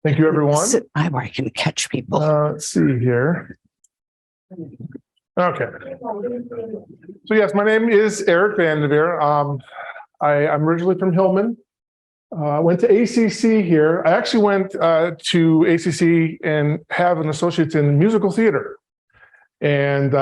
Thank you, everyone. Sit by where I can catch people. Let's see here. Okay. So yes, my name is Eric Vanderveer. I'm originally from Hillman. I went to ACC here. I actually went to ACC and have an associate's in musical theater. And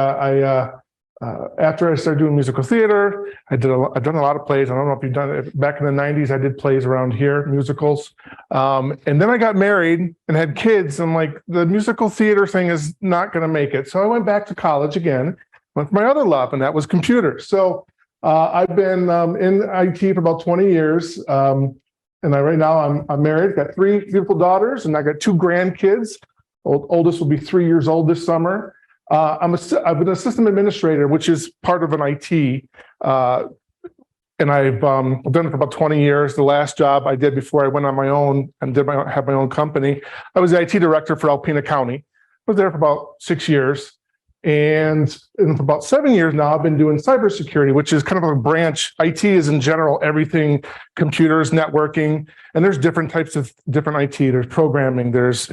after I started doing musical theater, I've done a lot of plays. I don't know if you've done it. Back in the 90s, I did plays around here, musicals. And then I got married and had kids. I'm like, the musical theater thing is not going to make it. So I went back to college again with my other love, and that was computers. So I've been in IT for about 20 years. And right now I'm married, got 3 beautiful daughters, and I got 2 grandkids. Oldest will be 3 years old this summer. I've been a system administrator, which is part of an IT, and I've done it for about 20 years. The last job I did before I went on my own and have my own company, I was the IT director for Alpena County. I was there for about 6 years, and for about 7 years now, I've been doing cybersecurity, which is kind of a branch. IT is in general everything, computers, networking, and there's different types of different IT. There's programming, there's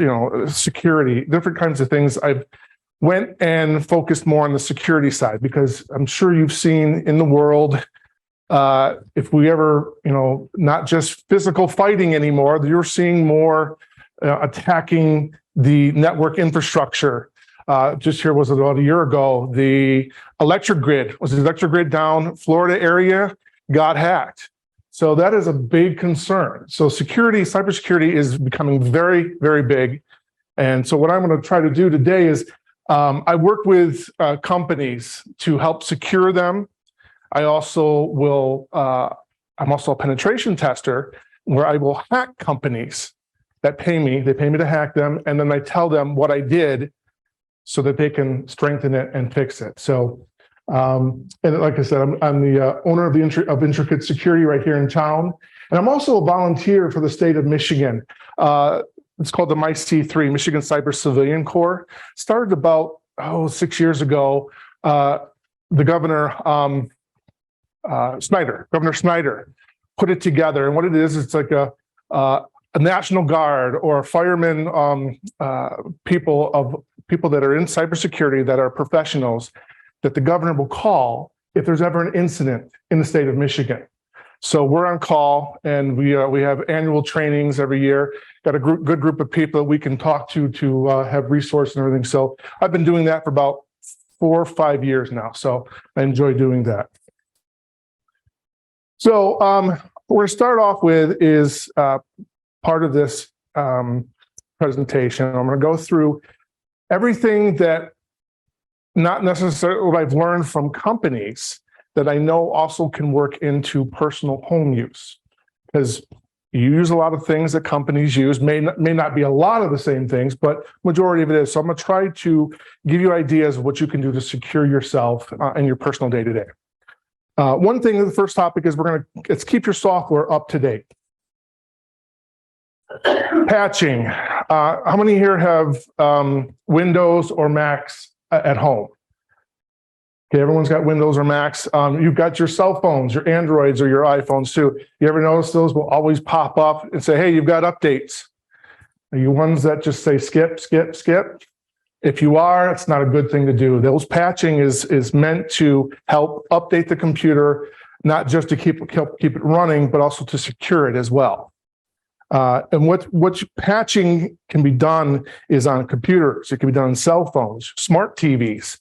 security, different kinds of things. I've went and focused more on the security side because I'm sure you've seen in the world, if we ever, not just physical fighting anymore, you're seeing more attacking the network infrastructure. Just here was about a year ago, the electric grid down Florida area got hacked. So that is a big concern. So cybersecurity is becoming very, very big. And so what I'm going to try to do today is I work with companies to help secure them. I'm also a penetration tester where I will hack companies that pay me. They pay me to hack them, and then I tell them what I did so that they can strengthen it and fix it. So, and like I said, I'm the owner of Intricate Security right here in town, and I'm also a volunteer for the state of Michigan. It's called the MyC3, Michigan Cyber Civilian Corps. Started about 6 years ago. The governor, Governor Snyder, put it together. And what it is, it's like a National Guard or a fireman, people that are in cybersecurity that are professionals that the governor will call if there's ever an incident in the state of Michigan. So we're on call, and we have annual trainings every year. Got a good group of people that we can talk to have resources and everything. So I've been doing that for about 4 or 5 years now. So I enjoy doing that. So what we're going to start off with is part of this presentation. I'm going to go through everything that, not necessarily what I've learned from companies, that I know also can work into personal home use, because you use a lot of things that companies use, may not be a lot of the same things, but majority of it is. So I'm going to try to give you ideas of what you can do to secure yourself and your personal day-to-day. One thing, the first topic is let's keep your software up to date. Patching. How many here have Windows or Macs at home? Okay, everyone's got Windows or Macs. You've got your cell phones, your Androids or your iPhones too. You ever notice those will always pop up and say, hey, you've got updates? Are you ones that just say skip, skip, skip? If you are, it's not a good thing to do. Those patching is meant to help update the computer, not just to keep it running, but also to secure it as well. And what patching can be done is on computers. It can be done on cell phones, smart TVs,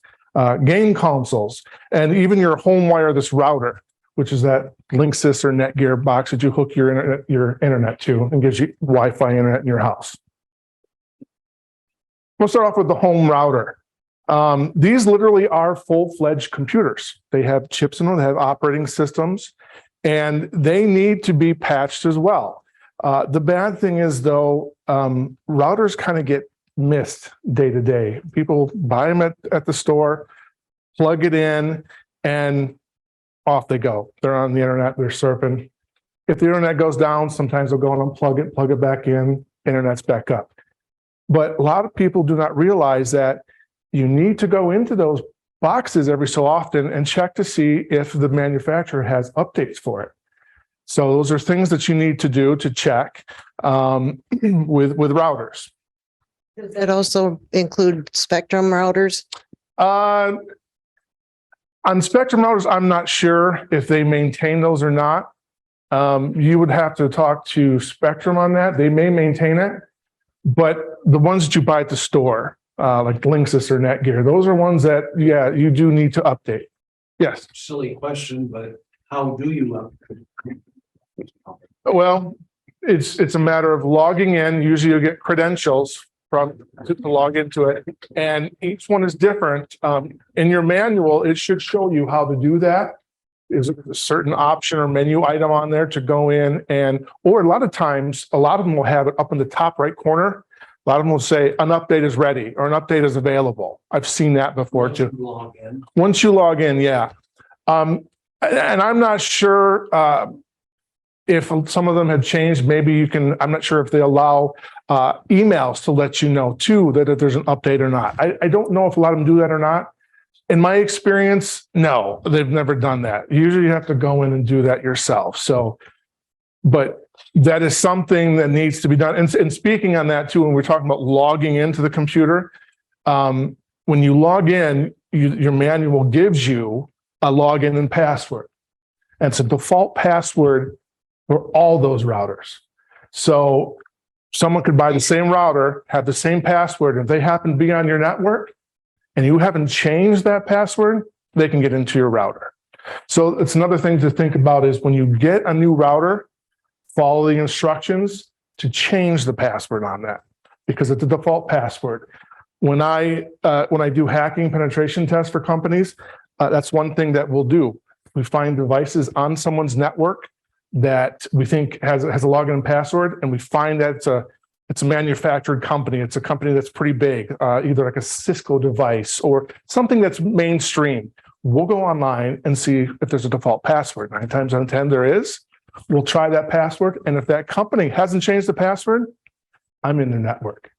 game consoles, and even your home wireless router, which is that Linksys or Netgear box that you hook your internet to and gives you Wi-Fi internet in your house. We'll start off with the home router. These literally are full-fledged computers. They have chips in them, they have operating systems, and they need to be patched as well. The bad thing is, though, routers kind of get missed day to day. People buy them at the store, plug it in, and off they go. They're on the internet, they're surfing. If the internet goes down, sometimes they'll go and unplug it, plug it back in, internet's back up. But a lot of people do not realize that you need to go into those boxes every so often and check to see if the manufacturer has updates for it. So those are things that you need to do to check with routers. Does that also include Spectrum routers? On Spectrum routers, I'm not sure if they maintain those or not. You would have to talk to Spectrum on that. They may maintain it, but the ones that you buy at the store, like Linksys or Netgear, those are ones that, yeah, you do need to update. Yes. Silly question, but how do you Well, it's a matter of logging in. Usually you get credentials to log into it, and each one is different. In your manual, it should show you how to do that. Is a certain option or menu item on there to go in or a lot of times, a lot of them will have it up in the top right corner. A lot of them will say an update is ready or an update is available. I've seen that before too. log in? Once you log in, yeah. And I'm not sure if some of them have changed. Maybe you can, I'm not sure if they allow emails to let you know too that if there's an update or not. I don't know if a lot of them do that or not. In my experience, no, they've never done that. Usually you have to go in and do that yourself. So, but that is something that needs to be done. And speaking on that too, when we're talking about logging into the computer, when you log in, your manual gives you a login and password. And it's a default password for all those routers. So someone could buy the same router, have the same password. If they happen to be on your network and you haven't changed that password, they can get into your router. So it's another thing to think about is when you get a new router, follow the instructions to change the password on that because it's a default password. When I do hacking penetration tests for companies, that's one thing that we'll do. We find devices on someone's network that we think has a login and password, and we find that it's a manufactured company. It's a company that's pretty big, either like a Cisco device or something that's mainstream. We'll go online and see if there's a default password. 9 times out of 10 there is. We'll try that password, and if that company hasn't changed the password, I'm in the network.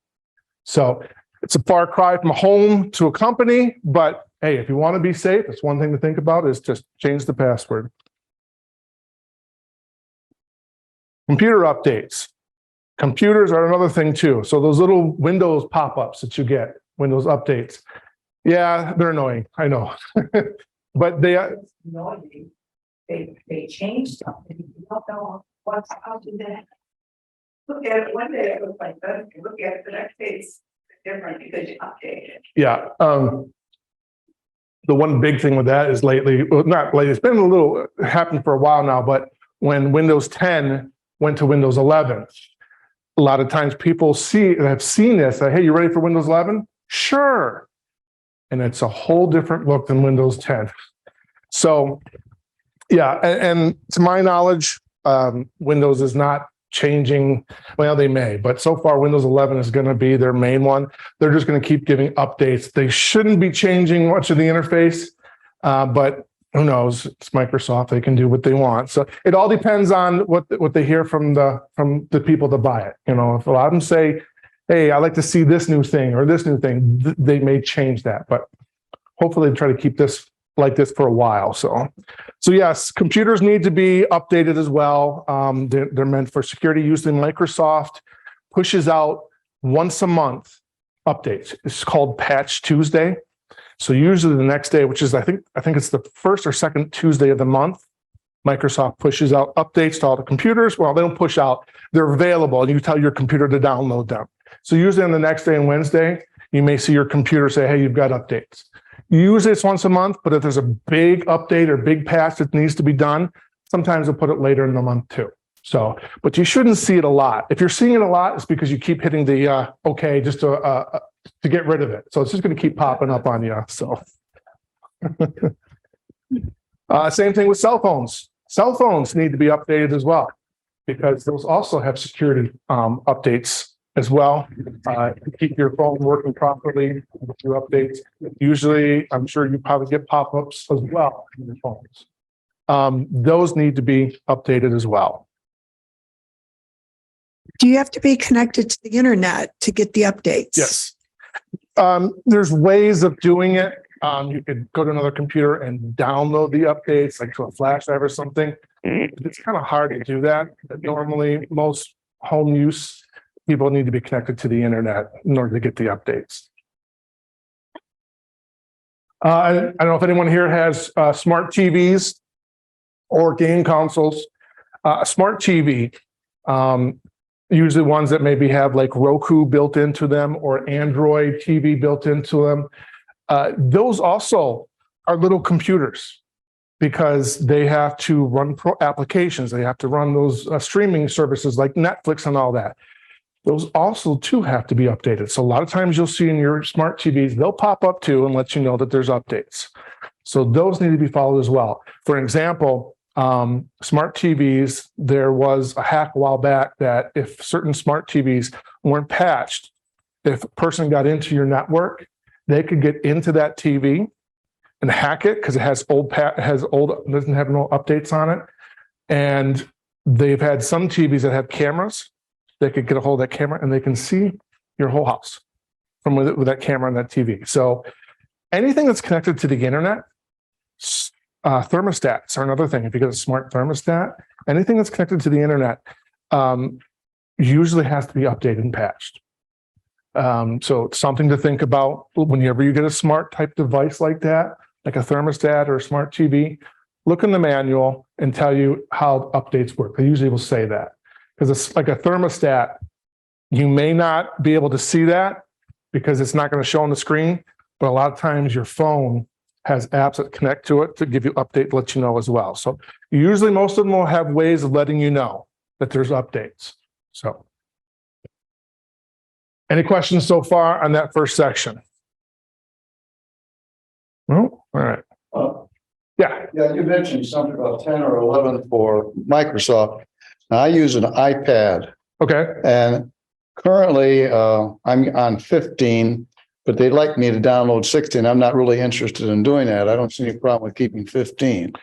So it's a far cry from a home to a company, but hey, if you want to be safe, it's one thing to think about is just change the password. Computer updates. Computers are another thing too. So those little Windows pop-ups that you get, Windows updates. Yeah, they're annoying, I know. But they are annoying. They changed something. You don't know what's how to do that. Look at it one day, it looks like that. If you look at it the next day, it's different because you update it. Yeah. The one big thing with that is lately, well, not lately, it's been a little happened for a while now, but when Windows 10 went to Windows 11, a lot of times people have seen this, say, hey, you ready for Windows 11? Sure. And it's a whole different look than Windows 10. So yeah, and to my knowledge, Windows is not changing. Well, they may, but so far Windows 11 is going to be their main one. They're just going to keep giving updates. They shouldn't be changing much of the interface, but who knows? It's Microsoft. They can do what they want. So it all depends on what they hear from the people that buy it. You know, if a lot of them say, "Hey, I like to see this new thing or this new thing," they may change that. But hopefully, they try to keep this like this for a while. So yes, computers need to be updated as well. They're meant for security. Usually, Microsoft pushes out once a month updates. It's called Patch Tuesday. So usually the next day, which is I think it's the first or second Tuesday of the month, Microsoft pushes out updates to all the computers. Well, they don't push out; they're available, and you tell your computer to download them. So usually on the next day and Wednesday, you may see your computer say, "Hey, you've got updates." Usually it's once a month, but if there's a big update or big patch that needs to be done, sometimes they'll put it later in the month too. So, but you shouldn't see it a lot. If you're seeing it a lot, it's because you keep hitting the okay just to get rid of it. So it's just going to keep popping up on you. So, same thing with cell phones. Cell phones need to be updated as well because those also have security updates as well. Keep your phone working properly through updates. Usually, I'm sure you probably get pop-ups as well on your phones. Those need to be updated as well. Do you have to be connected to the internet to get the updates? Yes. There's ways of doing it. You could go to another computer and download the updates, like to a flash drive or something. It's kind of hard to do that. Normally, most home use, people need to be connected to the internet in order to get the updates. I don't know if anyone here has smart TVs or game consoles. Smart TV, usually ones that maybe have like Roku built into them or Android TV built into them. Those also are little computers because they have to run applications. They have to run those streaming services like Netflix and all that. Those also too have to be updated. So a lot of times you'll see in your smart TVs, they'll pop up too and let you know that there's updates. So those need to be followed as well. For example, smart TVs, there was a hack a while back that if certain smart TVs weren't patched, if a person got into your network, they could get into that TV and hack it because it doesn't have no updates on it. And they've had some TVs that have cameras. They could get a hold of that camera and they can see your whole house from with that camera and that TV. So anything that's connected to the internet, thermostats are another thing. If you get a smart thermostat, anything that's connected to the internet usually has to be updated and patched. So it's something to think about whenever you get a smart type device like that, like a thermostat or a smart TV, look in the manual and tell you how updates work. They usually will say that. Because it's like a thermostat, you may not be able to see that because it's not going to show on the screen, but a lot of times your phone has apps that connect to it to give you update, to let you know as well. So usually most of them will have ways of letting you know that there's updates. So any questions so far on that first section? No? All right. Yeah. Yeah, you mentioned something about 10 or 11 for Microsoft. Now, I use an iPad Okay. and currently I'm on 15, but they'd like me to download 16. I'm not really interested in doing that. I don't see any problem with keeping 15.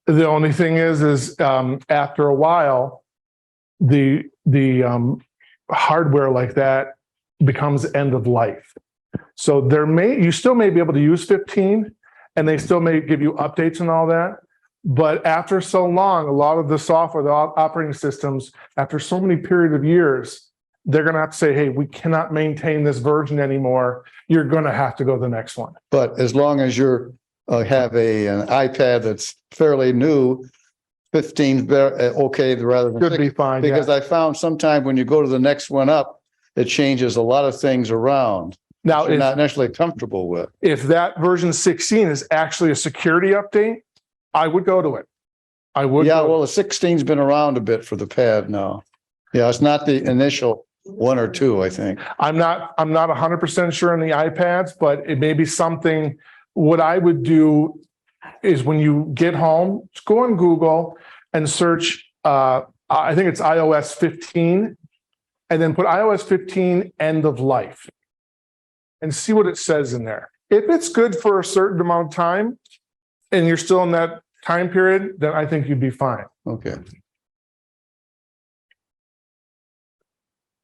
The only thing is after a while, the hardware like that becomes end of life. So you still may be able to use 15 and they still may give you updates and all that. But after so long, a lot of the software, the operating systems, after so many period of years, they're going to have to say, hey, we cannot maintain this version anymore. You're going to have to go to the next one. But as long as you have an iPad that's fairly new, 15 okay rather than Should be fine. because Yeah. I found sometime when you go to the next one up, it changes a lot of things around. Now, You're not necessarily comfortable with. if that version 16 is actually a security update, I would go to it. I would. Yeah, go- well, the 16's been around a bit for the pad now. Yeah, it's not the initial 1 or 2, I think. I'm not 100% sure on the iPads, but it may be something. What I would do is when you get home, just go on Google and search, I think it's iOS 15, and then put iOS 15 end of life and see what it says in there. If it's good for a certain amount of time and you're still in that time period, then I think you'd be fine. Okay.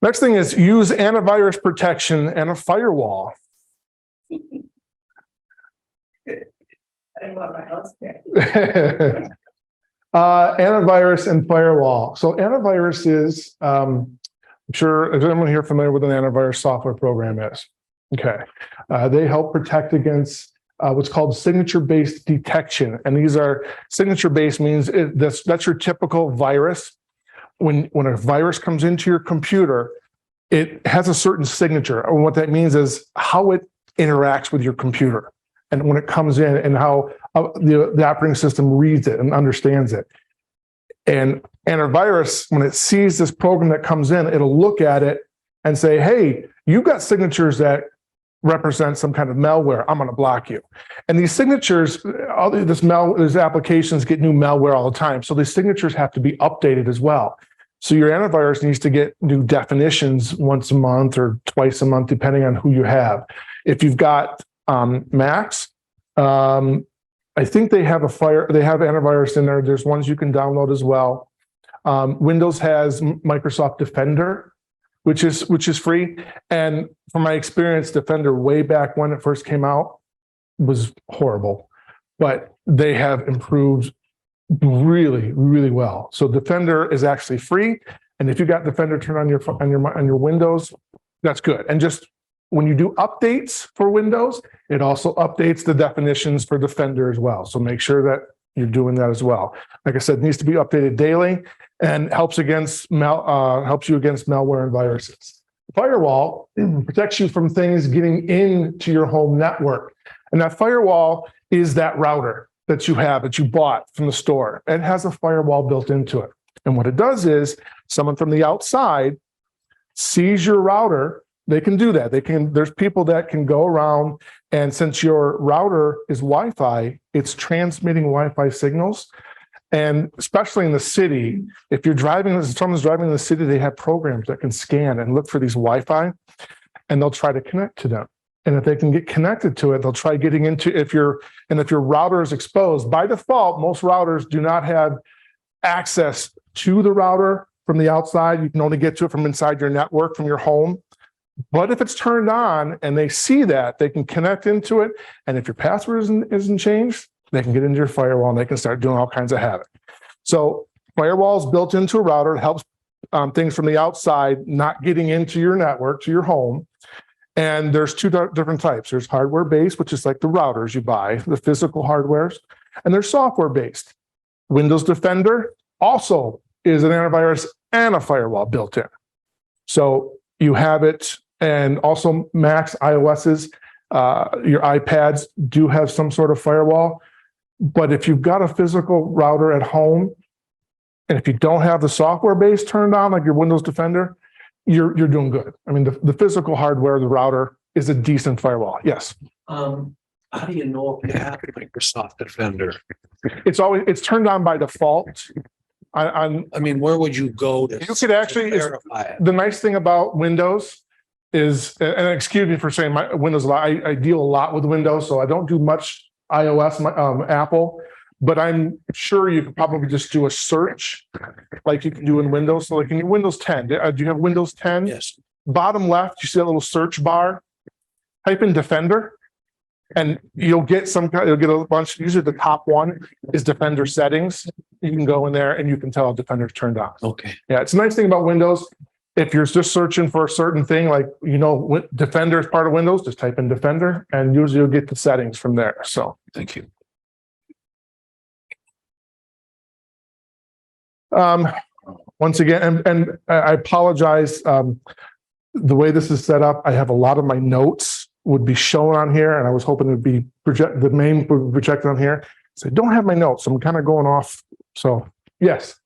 Next thing is use antivirus protection and a firewall. I don't want my house back. Antivirus and firewall. So antivirus is, I'm sure, is anyone here familiar with an antivirus software program is? Okay. They help protect against what's called signature-based detection. And these are signature-based means that's your typical virus. When a virus comes into your computer, it has a certain signature. And what that means is how it interacts with your computer. And when it comes in and how the operating system reads it and understands it. And antivirus, when it sees this program that comes in, it'll look at it and say, hey, you've got signatures that represent some kind of malware. I'm going to block you. And these signatures, these applications get new malware all the time. So these signatures have to be updated as well. So your antivirus needs to get new definitions once a month or twice a month, depending on who you have. If you've got Macs, I think they have antivirus in there. There's ones you can download as well. Windows has Microsoft Defender, which is free. And from my experience, Defender way back when it first came out was horrible, but they have improved really, really well. So Defender is actually free. And if you got Defender turned on your Windows, that's good. And just when you do updates for Windows, it also updates the definitions for Defender as well. So make sure that you're doing that as well. Like I said, it needs to be updated daily and helps you against malware and viruses. Firewall protects you from things getting into your home network. And that firewall is that router that you have, that you bought from the store. It has a firewall built into it. And what it does is someone from the outside sees your router. They can do that. There's people that can go around, and since your router is Wi-Fi, it's transmitting Wi-Fi signals. And especially in the city, if someone's driving in the city, they have programs that can scan and look for these Wi-Fi, and they'll try to connect to them. And if they can get connected to it, they'll try getting into, if your router is exposed, by default, most routers do not have access to the router from the outside. You can only get to it from inside your network, from your home. But if it's turned on and they see that, they can connect into it. And if your password isn't changed, they can get into your firewall and they can start doing all kinds of havoc. So firewall is built into a router. It helps things from the outside not getting into your network, to your home. And there's two different types. There's hardware-based, which is like the routers you buy, the physical hardwares, and there's software-based. Windows Defender also is an antivirus and a firewall built in. So you have it, and also Macs, iOS's, your iPads do have some sort of firewall. But if you've got a physical router at home, and if you don't have the software base turned on, like your Windows Defender, you're doing good. I mean, the physical hardware, the router, is a decent firewall. Yes. How do you know if you have Microsoft Defender? It's turned on by default. I mean, where would you go to? You could actually, verify it? the nice thing about Windows is, and excuse me for saying my Windows a lot, I deal a lot with Windows, so I don't do much iOS, Apple, but I'm sure you could probably just do a search like you can do in Windows. So like in your Windows 10, do you have Windows 10? Yes. Bottom left, you see that little search bar, type in Defender, and you'll get a bunch. Usually the top one is Defender settings. You can go in there and you can tell if Defender's turned on. Okay. Yeah, it's a nice thing about Windows. If you're just searching for a certain thing, like, Defender is part of Windows, just type in Defender and usually you'll get the settings from there. So Thank you. once again, and I apologize. The way this is set up, I have a lot of my notes would be shown on here, and I was hoping it would be the main would be projected on here. So I don't have my notes. I'm kind of going off. So yes.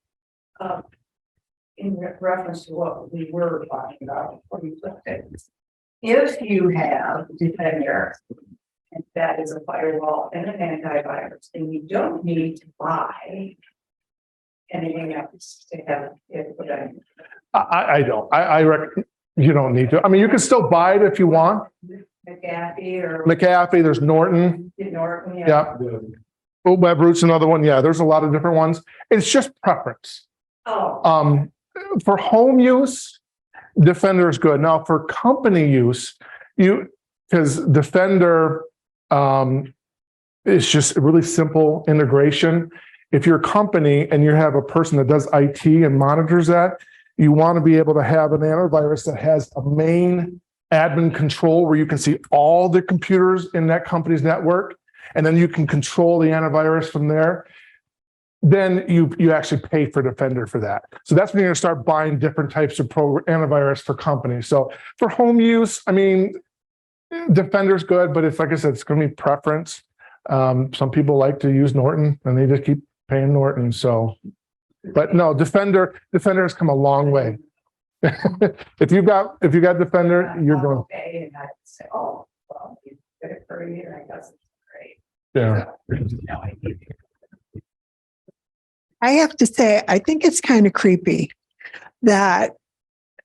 In reference to what we were talking about before you flipped it, if you have Defender, and that is a firewall and an antivirus, then you don't need to buy anything else to have it put in. I don't. I reckon you don't need to. I mean, you can still buy it if you want. McAfee or McAfee, there's Norton. Norton, Yeah. WebRoot's another one. Yeah, there's a lot of different ones. It's just preference. Oh, For home use, Defender is good. Now for company use, because Defender is just a really simple integration. If you're a company and you have a person that does IT and monitors that, you want to be able to have an antivirus that has a main admin control where you can see all the computers in that company's network, and then you can control the antivirus from there. Then you actually pay for Defender for that. So that's when you're going to start buying different types of antivirus for companies. So for home use, I mean, Defender's good, but it's like I said, it's going to be preference. Some people like to use Norton and they just keep paying Norton. So, but no, Defender has come a long way. If you got Defender, you're going. okay, and I say, oh, well, you did it for a year, I guess it's great. Yeah. No, I need it. I have to say, I think it's kind of creepy that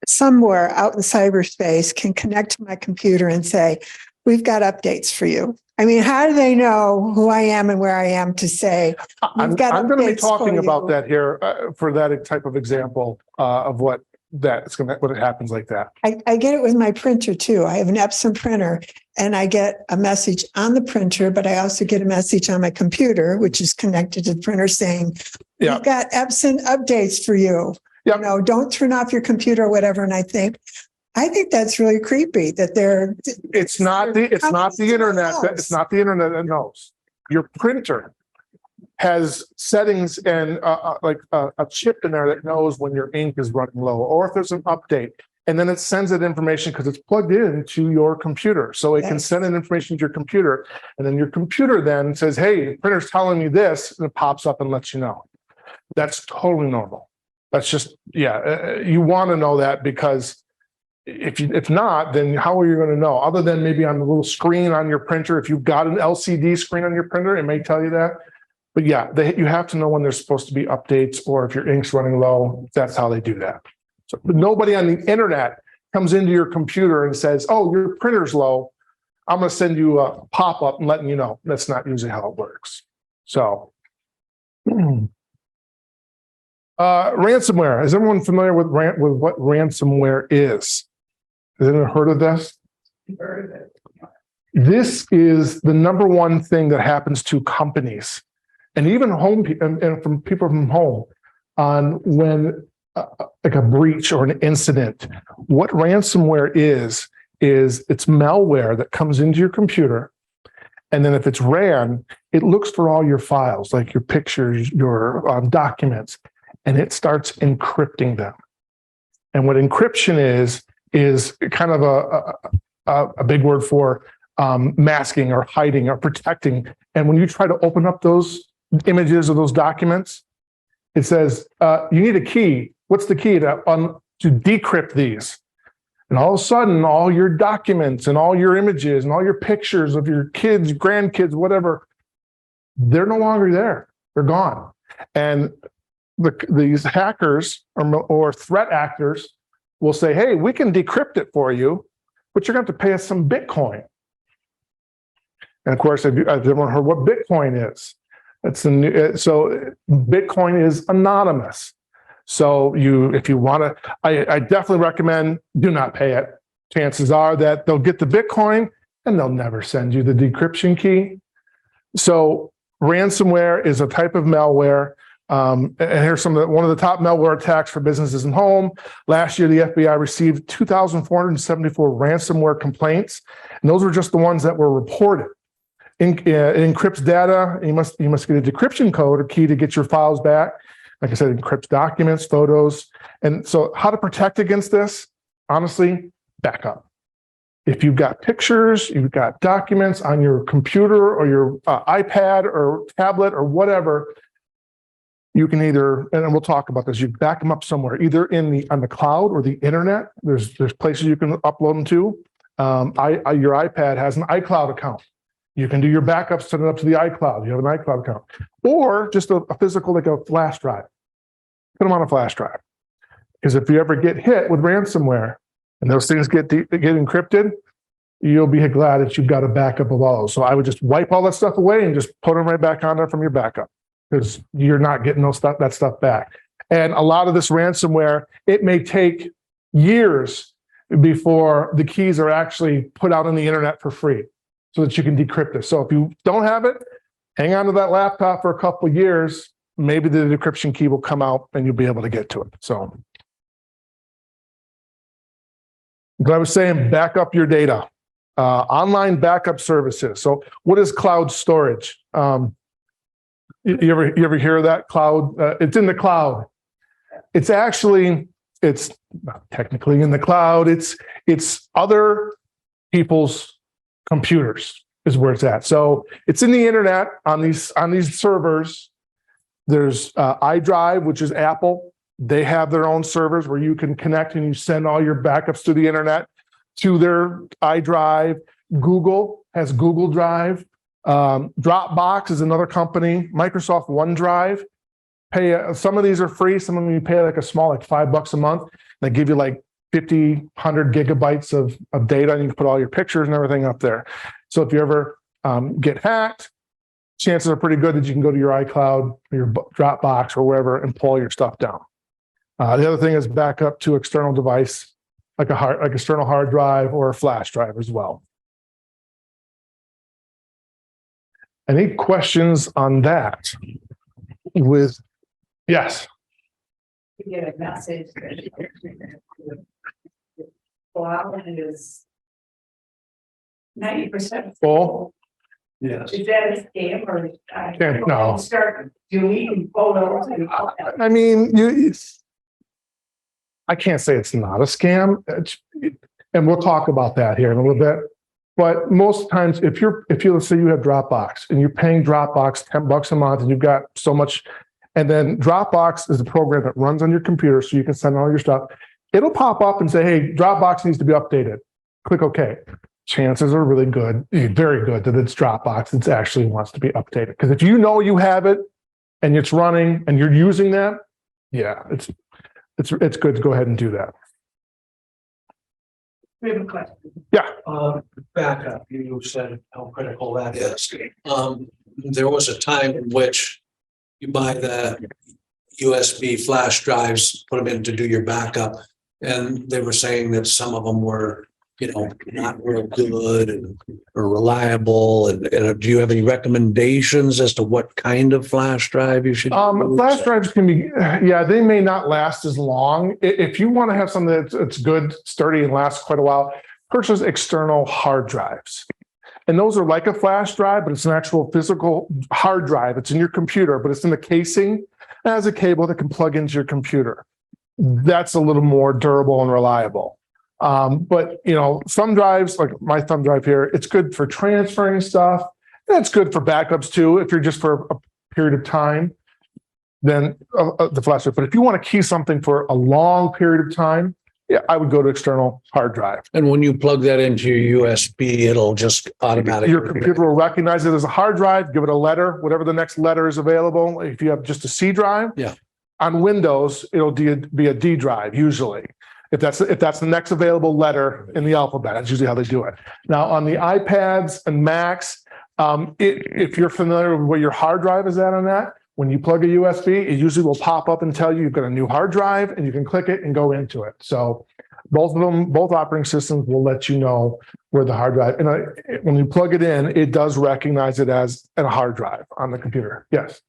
somewhere out in cyberspace can connect to my computer and say, we've got updates for you. I mean, how do they know who I am and where I am to say, I'm we've got going to be updates talking for about you? that here for that type of example of what that it's gonna, when it happens like that. I get it with my printer too. I have an Epson printer and I get a message on the printer, but I also get a message on my computer, which is connected to the printer saying, Yeah. we've got Epson updates for you. Yeah. You know, don't turn off your computer or whatever. And I think that's really creepy that they're. It's not the internet. It's not the internet that knows. Your printer has settings and like a chip in there that knows when your ink is running low or if there's an update. And then it sends that information because it's plugged into your computer. So it can send that information to your computer. And then your computer then says, hey, the printer's telling me this, and it pops up and lets you know. That's totally normal. That's just, you want to know that, because if not, then how are you going to know? Other than maybe on the little screen on your printer, if you've got an LCD screen on your printer, it may tell you that. But yeah, you have to know when there's supposed to be updates, or if your ink's running low. That's how they do that. So nobody on the internet comes into your computer and says, oh, your printer's low, I'm going to send you a pop-up and letting you know. That's not usually how it works. So ransomware. Is everyone familiar with what ransomware is? Has anyone heard of this? Heard of it. This is the number one thing that happens to companies and even home and from people from home on when like a breach or an incident. What ransomware is it's malware that comes into your computer. And then if it's ran, it looks for all your files, like your pictures, your documents, and it starts encrypting them. And what encryption is kind of a big word for masking or hiding or protecting. And when you try to open up those images or those documents, it says, you need a key. What's the key to decrypt these? And all of a sudden, all your documents and all your images and all your pictures of your kids, grandkids, whatever, they're no longer there. They're gone. And these hackers or threat actors will say, hey, we can decrypt it for you, but you're going to have to pay us some Bitcoin. And of course, have everyone heard what Bitcoin is? So Bitcoin is anonymous. So if you want to, I definitely recommend do not pay it. Chances are that they'll get the Bitcoin and they'll never send you the decryption key. So ransomware is a type of malware. And here's one of the top malware attacks for businesses and home. Last year, the FBI received 2,474 ransomware complaints, and those were just the ones that were reported. It encrypts data. You must get a decryption code or key to get your files back. Like I said, it encrypts documents, photos. And so how to protect against this? Honestly, backup. If you've got pictures, you've got documents on your computer or your iPad or tablet or whatever, you can either, and we'll talk about this, you back them up somewhere, either on the cloud or the internet. There's places you can upload them to. Your iPad has an iCloud account. You can do your backups, send it up to the iCloud. You have an iCloud account. Or just a physical, like a flash drive. Put them on a flash drive. Because if you ever get hit with ransomware and those things get encrypted, you'll be glad that you've got a backup of all those. So I would just wipe all that stuff away and just put them right back on there from your backup, because you're not getting that stuff back. And a lot of this ransomware, it may take years before the keys are actually put out on the internet for free so that you can decrypt it. So if you don't have it, hang on to that laptop for a couple of years. Maybe the decryption key will come out and you'll be able to get to it. So I was saying, back up your data. Online backup services. So what is cloud storage? You ever hear of that? Cloud? It's in the cloud. It's not technically in the cloud. It's other people's computers is where it's at. So it's in the internet on these servers. There's iDrive, which is Apple. They have their own servers where you can connect and you send all your backups to the internet to their iDrive. Google has Google Drive. Dropbox is another company. Microsoft OneDrive. Some of these are free. Some of them you pay like a small, like $5 a month. They give you like 50, 100 gigabytes of data, and you can put all your pictures and everything up there. So if you ever get hacked, chances are pretty good that you can go to your iCloud or your Dropbox or wherever and pull your stuff down. The other thing is backup to external device, like external hard drive or a flash drive as well. Any questions on that? Yes, You get a message that wow, it is 90% full. Yes. Is that a scam or? No. Start deleting photos and all that. I mean, I can't say it's not a scam, and we'll talk about that here in a little bit. But most times, if let's say you have Dropbox and you're paying Dropbox $10 a month and you've got so much, and then Dropbox is a program that runs on your computer so you can send all your stuff, it'll pop up and say, hey, Dropbox needs to be updated. Click OK. Chances are really good, very good, that it's Dropbox that actually wants to be updated. Because if you know you have it and it's running and you're using that, yeah, it's good to go ahead and do that. We have a question. Yeah. Backup, you said how critical that is. There was a time in which you buy the USB flash drives, put them in to do your backup. And they were saying that some of them were, not real good or reliable. And do you have any recommendations as to what kind of flash drive you should use? Flash drives can be, they may not last as long. If you want to have something that's good, sturdy, and lasts quite a while, purchase external hard drives. And those are like a flash drive, but it's an actual physical hard drive. It's in your computer, but it's in the casing. It has a cable that can plug into your computer. That's a little more durable and reliable. But thumb drives, like my thumb drive here, it's good for transferring stuff. That's good for backups too. If you're just for a period of time, then the flash drive. But if you want to key something for a long period of time, I would go to external hard drive. And when you plug that into your USB, it'll just automatically. Your computer will recognize it as a hard drive, give it a letter, whatever the next letter is available. If you have just a C drive, on Windows, it'll be a D drive usually. If that's the next available letter in the alphabet, that's usually how they do it. Now on the iPads and Macs, if you're familiar with where your hard drive is at on that, when you plug a USB, it usually will pop up and tell you you've got a new hard drive, and you can click it and go into it. So both operating systems will let you know where the hard drive. And when you plug it in, it does recognize it as a hard drive on the computer. Yes.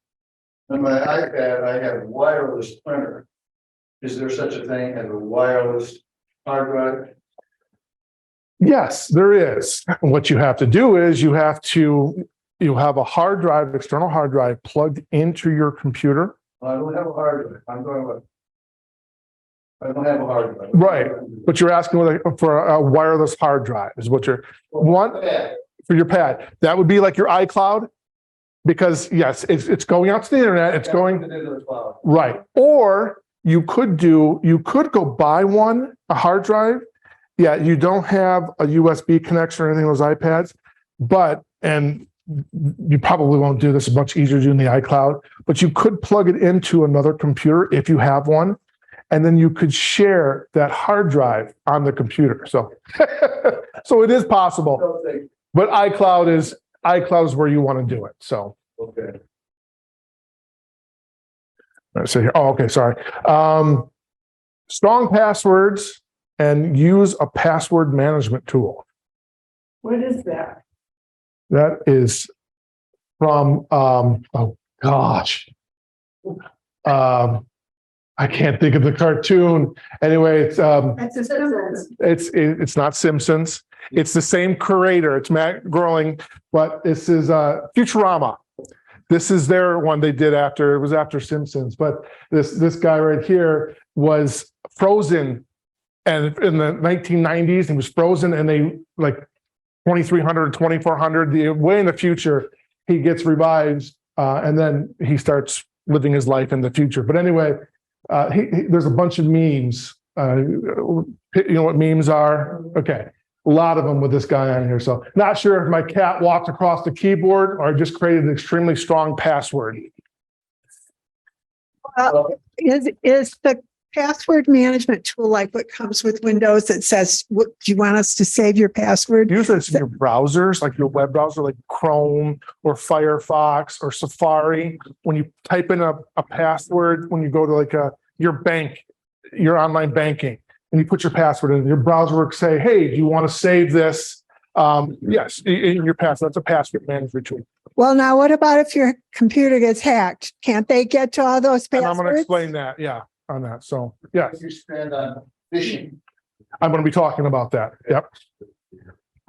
On my iPad, I have wireless printer. Is there such a thing as a wireless hard drive? Yes, there is. What you have to do is you have a hard drive, external hard drive plugged into your computer. I don't have a hard drive. I don't have a hard drive. Right. But you're asking for a wireless hard drive is what you're for your pad. That would be like your iCloud, because yes, it's going out to the internet. It's going right. Or you could go buy a hard drive. Yeah, you don't have a USB connection or anything on those iPads, and you probably won't do this. It's much easier to do in the iCloud, but you could plug it into another computer if you have one, and then you could share that hard drive on the computer. So, so it is possible, but iCloud is where you want to do it. So, okay. Let's see here. Oh, okay. Sorry. Strong passwords and use a password management tool. What is that? That is from, oh gosh. I can't think of the cartoon. Anyway, it's not Simpsons. It's the same creator. It's Matt Groening, but this is Futurama. This is their one they did after, it was after Simpsons, but this guy right here was frozen, and in the 1990s, he was frozen, and they like 2300, 2400, way in the future, he gets revived, and then he starts living his life in the future. But anyway, there's a bunch of memes. You know what memes are? Okay. A lot of them with this guy on here. So not sure if my cat walked across the keyboard or just created an extremely strong password. Is the password management tool like what comes with Windows that says, do you want us to save your password? Usually it's in your browsers, like your web browser, like Chrome or Firefox or Safari. When you type in a password, when you go to like your bank your online banking and you put your password in, your browser will say, hey, do you want to save this? Yes, in your password. That's a password management tool. Well, now what about if your computer gets hacked? Can't they get to all those And I'm going to passwords? explain that. Yeah, on that. So, yes, You spend on fishing. I'm going to be talking about that. Yep.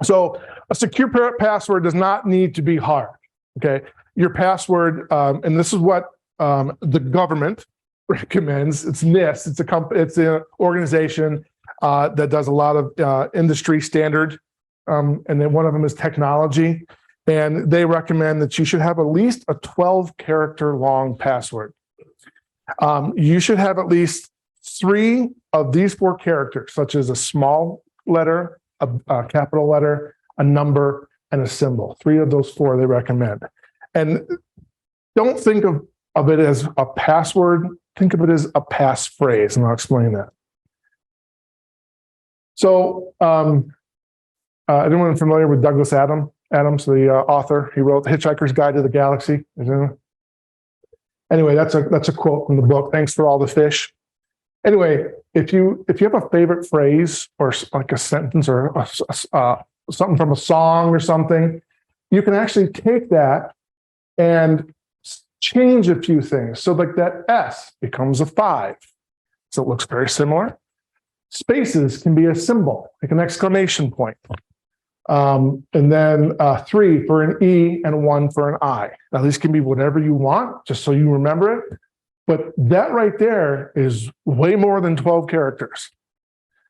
So a secure password does not need to be hard. Okay. Your password, and this is what the government recommends. It's NIST. It's an organization that does a lot of industry standard. And then one of them is technology. And they recommend that you should have at least a 12-character long password. You should have at least 3 of these 4 characters, such as a small letter, a capital letter, a number, and a symbol. 3 of those 4 they recommend. And don't think of it as a password. Think of it as a passphrase, and I'll explain that. So, anyone familiar with Douglas Adams, the author? He wrote The Hitchhiker's Guide to the Galaxy. Anyway, that's a quote from the book. Thanks for all the fish. Anyway, if you have a favorite phrase or like a sentence or something from a song or something, you can actually take that and change a few things. So like that S becomes a 5. So it looks very similar. Spaces can be a symbol, like an exclamation point. And then 3 for an E and 1 for an I. Now, these can be whatever you want, just so you remember it. But that right there is way more than 12 characters.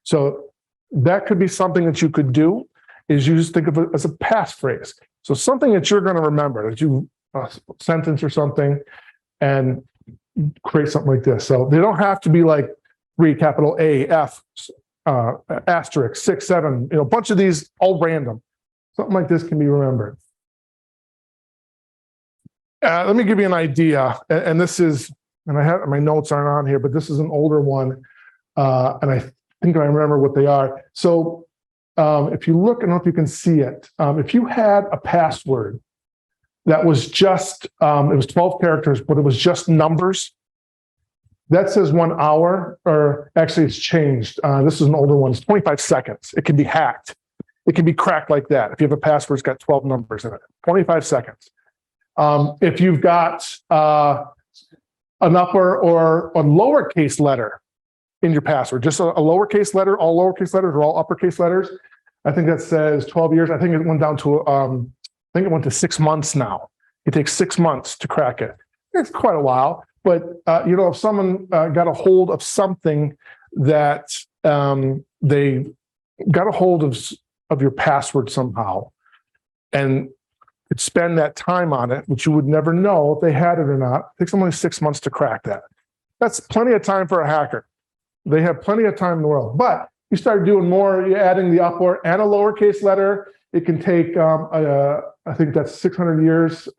So that could be something that you could do, is you just think of it as a passphrase. So something that you're going to remember, that you a sentence or something, and create something like this. So they don't have to be like 3 capital A, F, asterisk, 6, 7, a bunch of these all random. Something like this can be remembered. Let me give you an idea. And this is, and I have my notes aren't on here, but this is an older one. And I think I remember what they are. So if you look, I don't know if you can see it. If you had a password that was just, it was 12 characters, but it was just numbers, that says 1 hour, or actually it's changed. This is an older one. It's 25 seconds. It can be hacked. It can be cracked like that. If you have a password, it's got 12 numbers in it, 25 seconds. If you've got an upper or a lowercase letter in your password, just a lowercase letter, all lowercase letters are all uppercase letters. I think that says 12 years. I think it went down to, I think it went to 6 months now. It takes 6 months to crack it. It's quite a while. But, if someone got a hold of something that they got a hold of your password somehow and could spend that time on it, which you would never know if they had it or not, it takes only 6 months to crack that. That's plenty of time for a hacker. They have plenty of time in the world. But you start doing more, you're adding the upper and a lowercase letter. It can take, I think that's 600 years.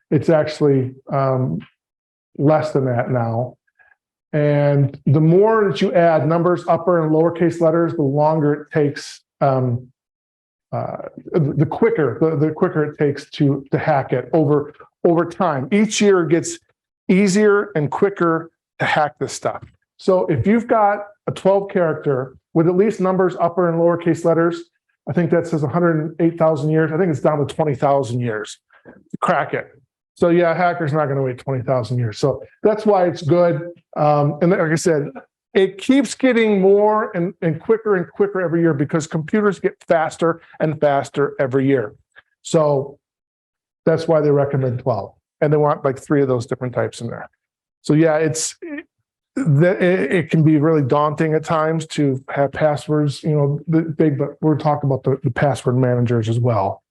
It's actually less than that now. And the more that you add numbers, upper and lowercase letters, the longer it takes, the quicker it takes to hack it over time. Each year it gets easier and quicker to hack this stuff. So if you've got a 12 character with at least numbers, upper and lowercase letters, I think that says 108,000 years. I think it's down to 20,000 years to crack it. So yeah, a hacker's not going to wait 20,000 years. So that's why it's good. And like I said, it keeps getting more and quicker every year because computers get faster and faster every year. So that's why they recommend 12. And they want like 3 of those different types in there. So yeah, it can be really daunting at times to have passwords, big, but we're talking about the password managers as well.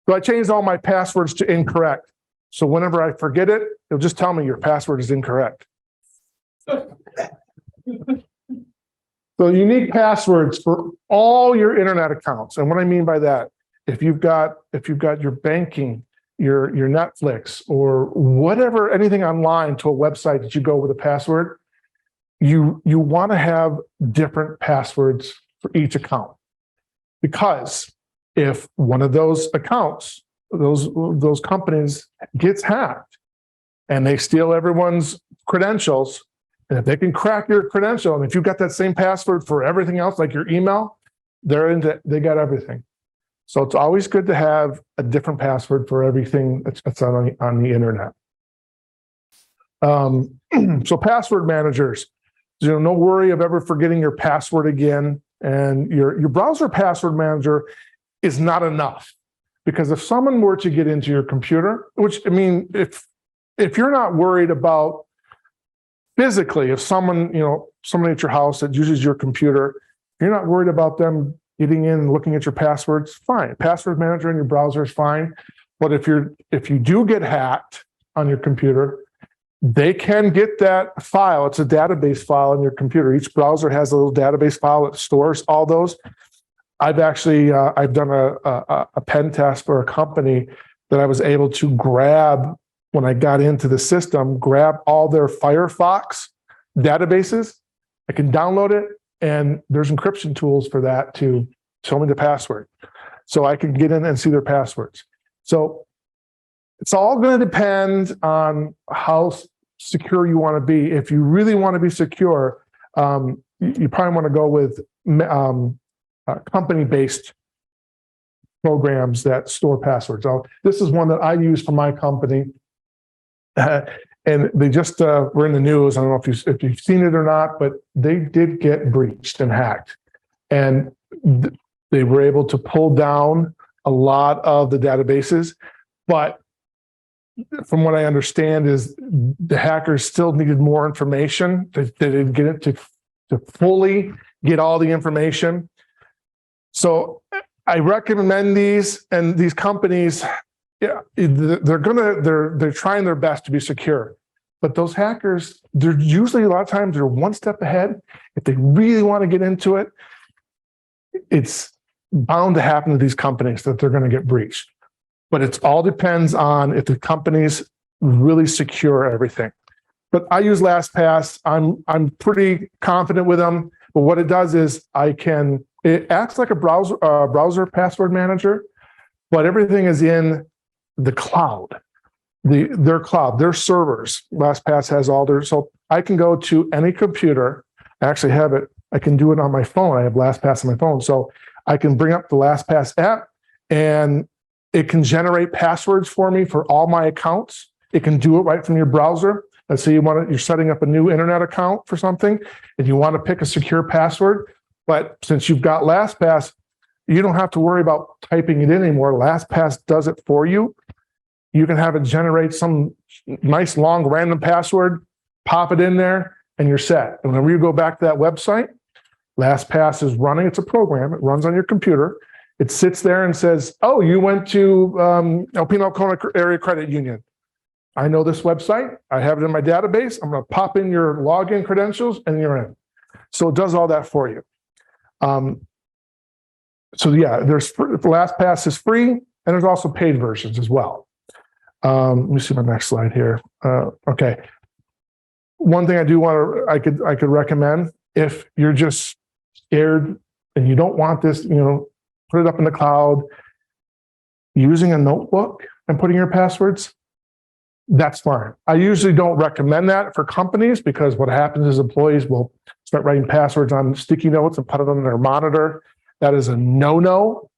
So I changed all my passwords to incorrect. So whenever I forget it, it'll just tell me your password is incorrect. So unique passwords for all your internet accounts. And what I mean by that, if you've got your banking, your Netflix, or whatever, anything online to a website that you go with a password, you want to have different passwords for each account. Because if one of those accounts, those companies gets hacked and they steal everyone's credentials. And if they can crack your credential, and if you've got that same password for everything else, like your email, they got everything. So it's always good to have a different password for everything that's on the internet. So password managers, no worry of ever forgetting your password again. And your browser password manager is not enough, because if someone were to get into your computer, which, I mean, if you're not worried about physically, if someone, somebody at your house that uses your computer, you're not worried about them getting in and looking at your passwords, fine. Password manager in your browser is fine. But if you do get hacked on your computer, they can get that file. It's a database file on your computer. Each browser has a little database file that stores all those. I've actually, I've done a pen test for a company that I was able to grab, when I got into the system, grab all their Firefox databases. I can download it, and there's encryption tools for that to show me the password. So I can get in and see their passwords. So it's all going to depend on how secure you want to be. If you really want to be secure, you probably want to go with company-based programs that store passwords. So this is one that I use for my company. And they just were in the news. I don't know if you've seen it or not, but they did get breached and hacked. And they were able to pull down a lot of the databases. But from what I understand is the hackers still needed more information. They didn't get it to fully get all the information. So I recommend these, and these companies, yeah, they're trying their best to be secure. But those hackers, they're usually, a lot of times, they're one step ahead. If they really want to get into it, it's bound to happen to these companies that they're going to get breached. But it all depends on if the companies really secure everything. But I use LastPass. I'm pretty confident with them. But what it does is it acts like a browser password manager, but everything is in the cloud, their cloud, their servers. LastPass has all their, so I can go to any computer. I actually have it. I can do it on my phone. I have LastPass on my phone. So I can bring up the LastPass app, and it can generate passwords for me for all my accounts. It can do it right from your browser. Let's say you're setting up a new internet account for something, and you want to pick a secure password. But since you've got LastPass, you don't have to worry about typing it in anymore. LastPass does it for you. You can have it generate some nice long random password, pop it in there, and you're set. And whenever you go back to that website, LastPass is running. It's a program. It runs on your computer. It sits there and says, oh, you went to Alpena Area Credit Union. I know this website. I have it in my database. I'm going to pop in your login credentials, and you're in. So it does all that for you. So yeah, LastPass is free, and there's also paid versions as well. Let me see my next slide here. Okay. One thing I could recommend, if you're just scared and you don't want this, put it up in the cloud, using a notebook and putting your passwords, that's fine. I usually don't recommend that for companies, because what happens is employees will start writing passwords on sticky notes and put it on their monitor. That is a no-no.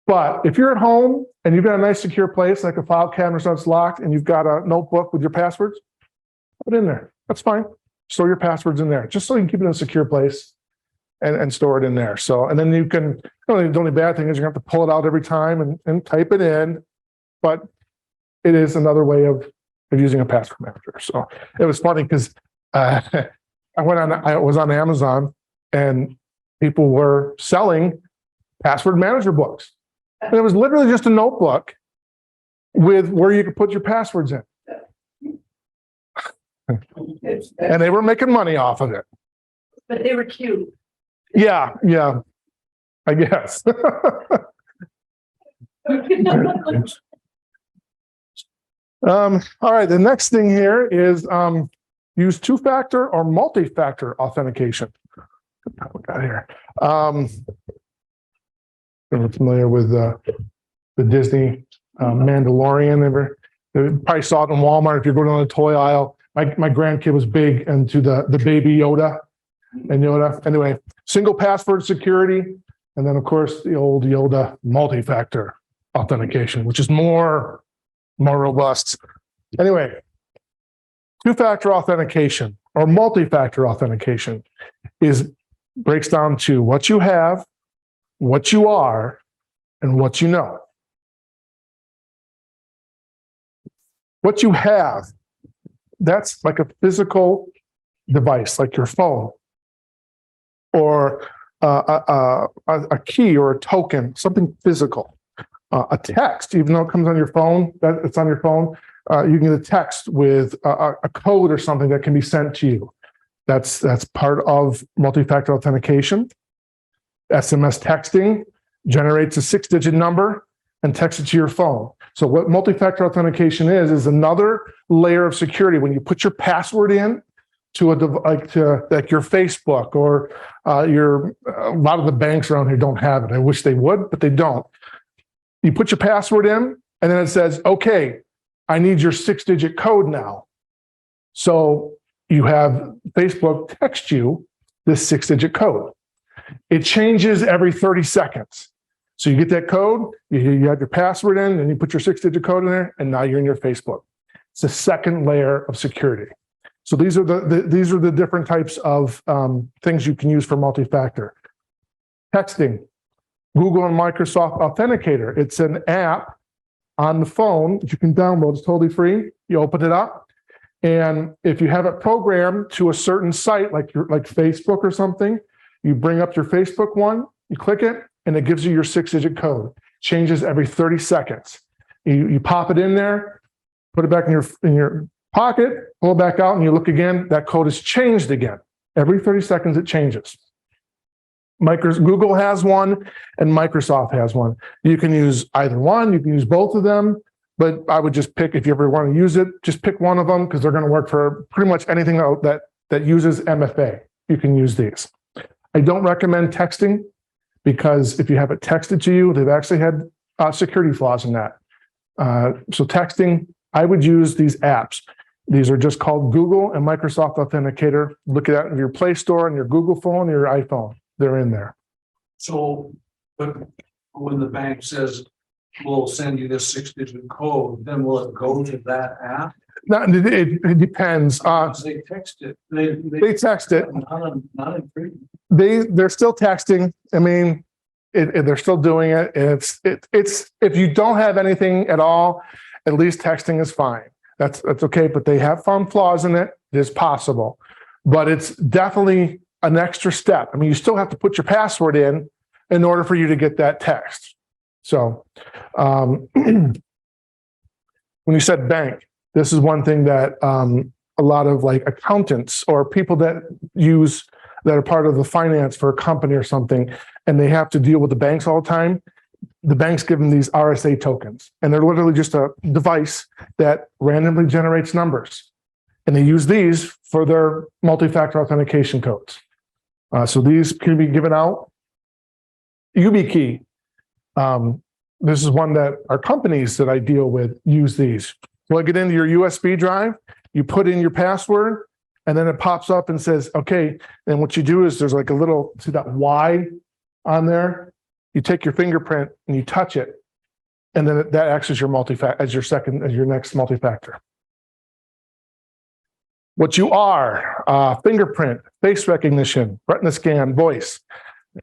But if you're at home and you've got a nice secure place, like a file cabinet that's locked, and you've got a notebook with your passwords, put it in there. That's fine. Store your passwords in there, just so you can keep it in a secure place and store it in there. So, and then you can, the only bad thing is you're going to have to pull it out every time and type it in, but it is another way of using a password manager. So it was funny because I was on Amazon, and people were selling password manager books. And it was literally just a notebook with where you could put your passwords in. And they were making money off of it. But they were cute. Yeah, I guess. All right, the next thing here is use two-factor or multi-factor authentication. What we got here? If you're familiar with the Disney Mandalorian, You probably saw it in Walmart if you're going on the toy aisle. My grandkid was big into the baby Yoda and Yoda. Anyway, single password security. And then, of course, the old Yoda multi-factor authentication, which is more robust. Anyway, two-factor authentication or multi-factor authentication breaks down to what you have, what you are, and what you know. What you have, that's like a physical device, like your phone, or a key or a token, something physical. A text, even though it comes on your phone, it's on your phone, you can get a text with a code or something that can be sent to you. That's part of multi-factor authentication. SMS texting generates a 6-digit number and texts it to your phone. So what multi-factor authentication is another layer of security. When you put your password in to like your Facebook or a lot of the banks around here don't have it. I wish they would, but they don't. You put your password in and then it says, okay, I need your 6-digit code now. So you have Facebook text you this 6-digit code. It changes every 30 seconds. So you get that code, you have your password in, and you put your 6-digit code in there, and now you're in your Facebook. It's a second layer of security. So these are the different types of things you can use for multi-factor. Texting, Google and Microsoft Authenticator. It's an app on the phone that you can download. It's totally free. You open it up, and if you have it programmed to a certain site, like Facebook or something, you bring up your Facebook one, you click it, and it gives you your 6-digit code. Changes every 30 seconds. You pop it in there, put it back in your pocket, pull it back out, and you look again, that code is changed again. Every 30 seconds it changes. Google has one and Microsoft has one. You can use either one, you can use both of them, but I would just pick, if you ever want to use it, just pick one of them because they're going to work for pretty much anything that uses MFA. You can use these. I don't recommend texting because if you have it texted to you, they've actually had security flaws in that. So texting, I would use these apps. These are just called Google and Microsoft Authenticator. Look at that in your Play Store on your Google phone or your iPhone. They're in there. So, but when the bank says, we'll send you this 6-digit code, then will it go to that app? It depends. They text it. They text it. Not in free. They're still texting. I mean, they're still doing it. It's if you don't have anything at all, at least texting is fine. That's okay. But they have found flaws in it. It is possible, but it's definitely an extra step. I mean, you still have to put your password in order for you to get that text. So, when you said bank, this is one thing that a lot of like accountants or people that are part of the finance for a company or something, and they have to deal with the banks all the time. The banks give them these RSA tokens, and they're literally just a device that randomly generates numbers. And they use these for their multi-factor authentication codes. So these can be given out. YubiKey. This is one that our companies that I deal with use these. Plug it into your USB drive, you put in your password, and then it pops up and says, okay, and what you do is there's like a little, see that Y on there? You take your fingerprint and you touch it, and then that acts as your your next multi-factor. What you are, fingerprint, face recognition, retina scan, voice.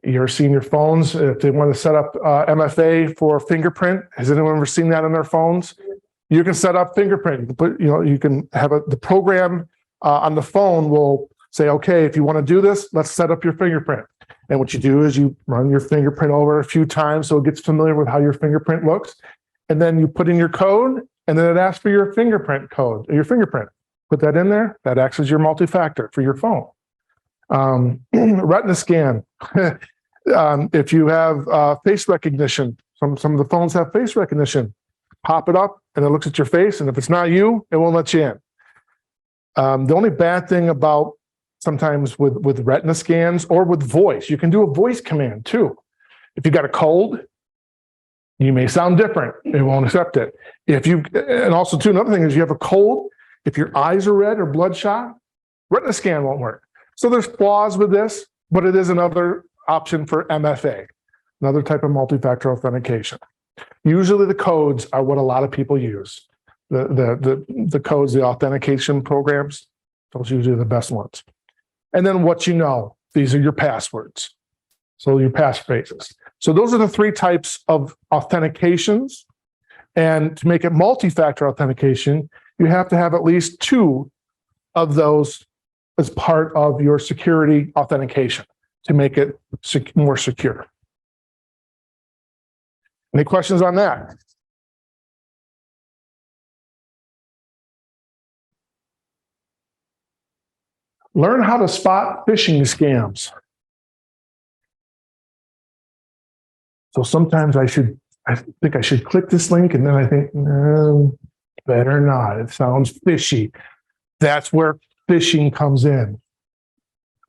You're seeing your phones. If they want to set up MFA for fingerprint, has anyone ever seen that on their phones? You can set up fingerprint. You can you can have the program on the phone will say, okay, if you want to do this, let's set up your fingerprint. And what you do is you run your fingerprint over a few times so it gets familiar with how your fingerprint looks. And then you put in your code, and then it asks for your fingerprint code, or your fingerprint. Put that in there. That acts as your multi-factor for your phone. Retina scan. If you have face recognition, some of the phones have face recognition. Pop it up, and it looks at your face, and if it's not you, it won't let you in. The only bad thing about sometimes with retina scans or with voice, you can do a voice command too. If you got a cold, You may sound different. It won't accept it. And also too, another thing is you have a cold, if your eyes are red or bloodshot, retina scan won't work. So there's flaws with this, but it is another option for MFA, another type of multi-factor authentication. Usually the codes are what a lot of people use. The codes, the authentication programs, those are usually the best ones. And then what you know, these are your passwords. So your passphrases. So those are the three types of authentications. And to make it multi-factor authentication, you have to have at least two of those as part of your security authentication to make it more secure. Any questions on that? Learn how to spot phishing scams. So sometimes I think I should click this link, and then I think, no, better not. It sounds fishy. That's where phishing comes in.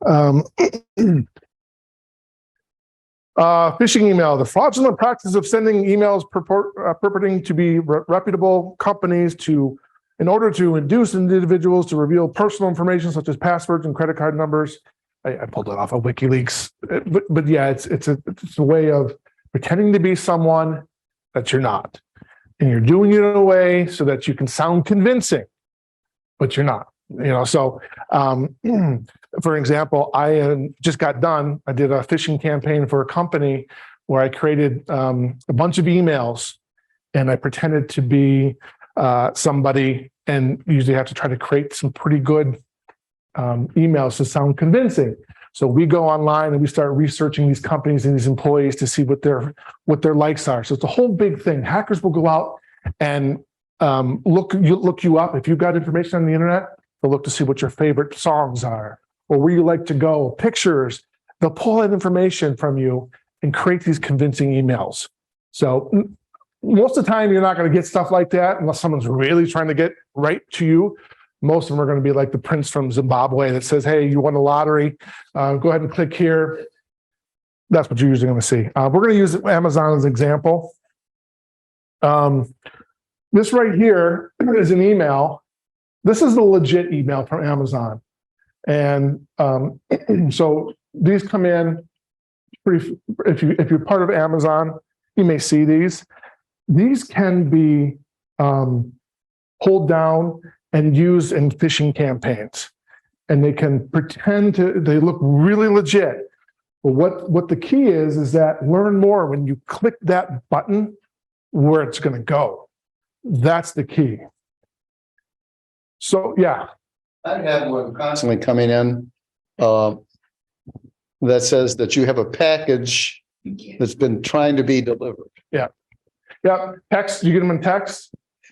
Phishing email, the fraudulent practice of sending emails purporting to be reputable companies in order to induce individuals to reveal personal information such as passwords and credit card numbers. I pulled it off of WikiLeaks, but yeah, it's a way of pretending to be someone that you're not. And you're doing it in a way so that you can sound convincing, but you're not. So for example, I just got done. I did a phishing campaign for a company where I created a bunch of emails and I pretended to be somebody, and usually have to try to create some pretty good emails to sound convincing. So we go online and we start researching these companies and these employees to see what their likes are. So it's a whole big thing. Hackers will go out and look you up. If you've got information on the internet, they'll look to see what your favorite songs are or where you like to go, pictures. They'll pull that information from you and create these convincing emails. So most of the time, you're not going to get stuff like that unless someone's really trying to get right to you. Most of them are going to be like the prince from Zimbabwe that says, hey, you won the lottery. Go ahead and click here. That's what you're usually going to see. We're going to use Amazon as an example. This right here is an email. This is the legit email from Amazon. And so these come in if you're part of Amazon, you may see these. These can be pulled down and used in phishing campaigns. And they can they look really legit. But what the key is that learn more when you click that button, where it's going to go. That's the key. So, yeah. I have one constantly coming in that says that you have a package that's been trying to be delivered. Yeah. Text, you get them in text?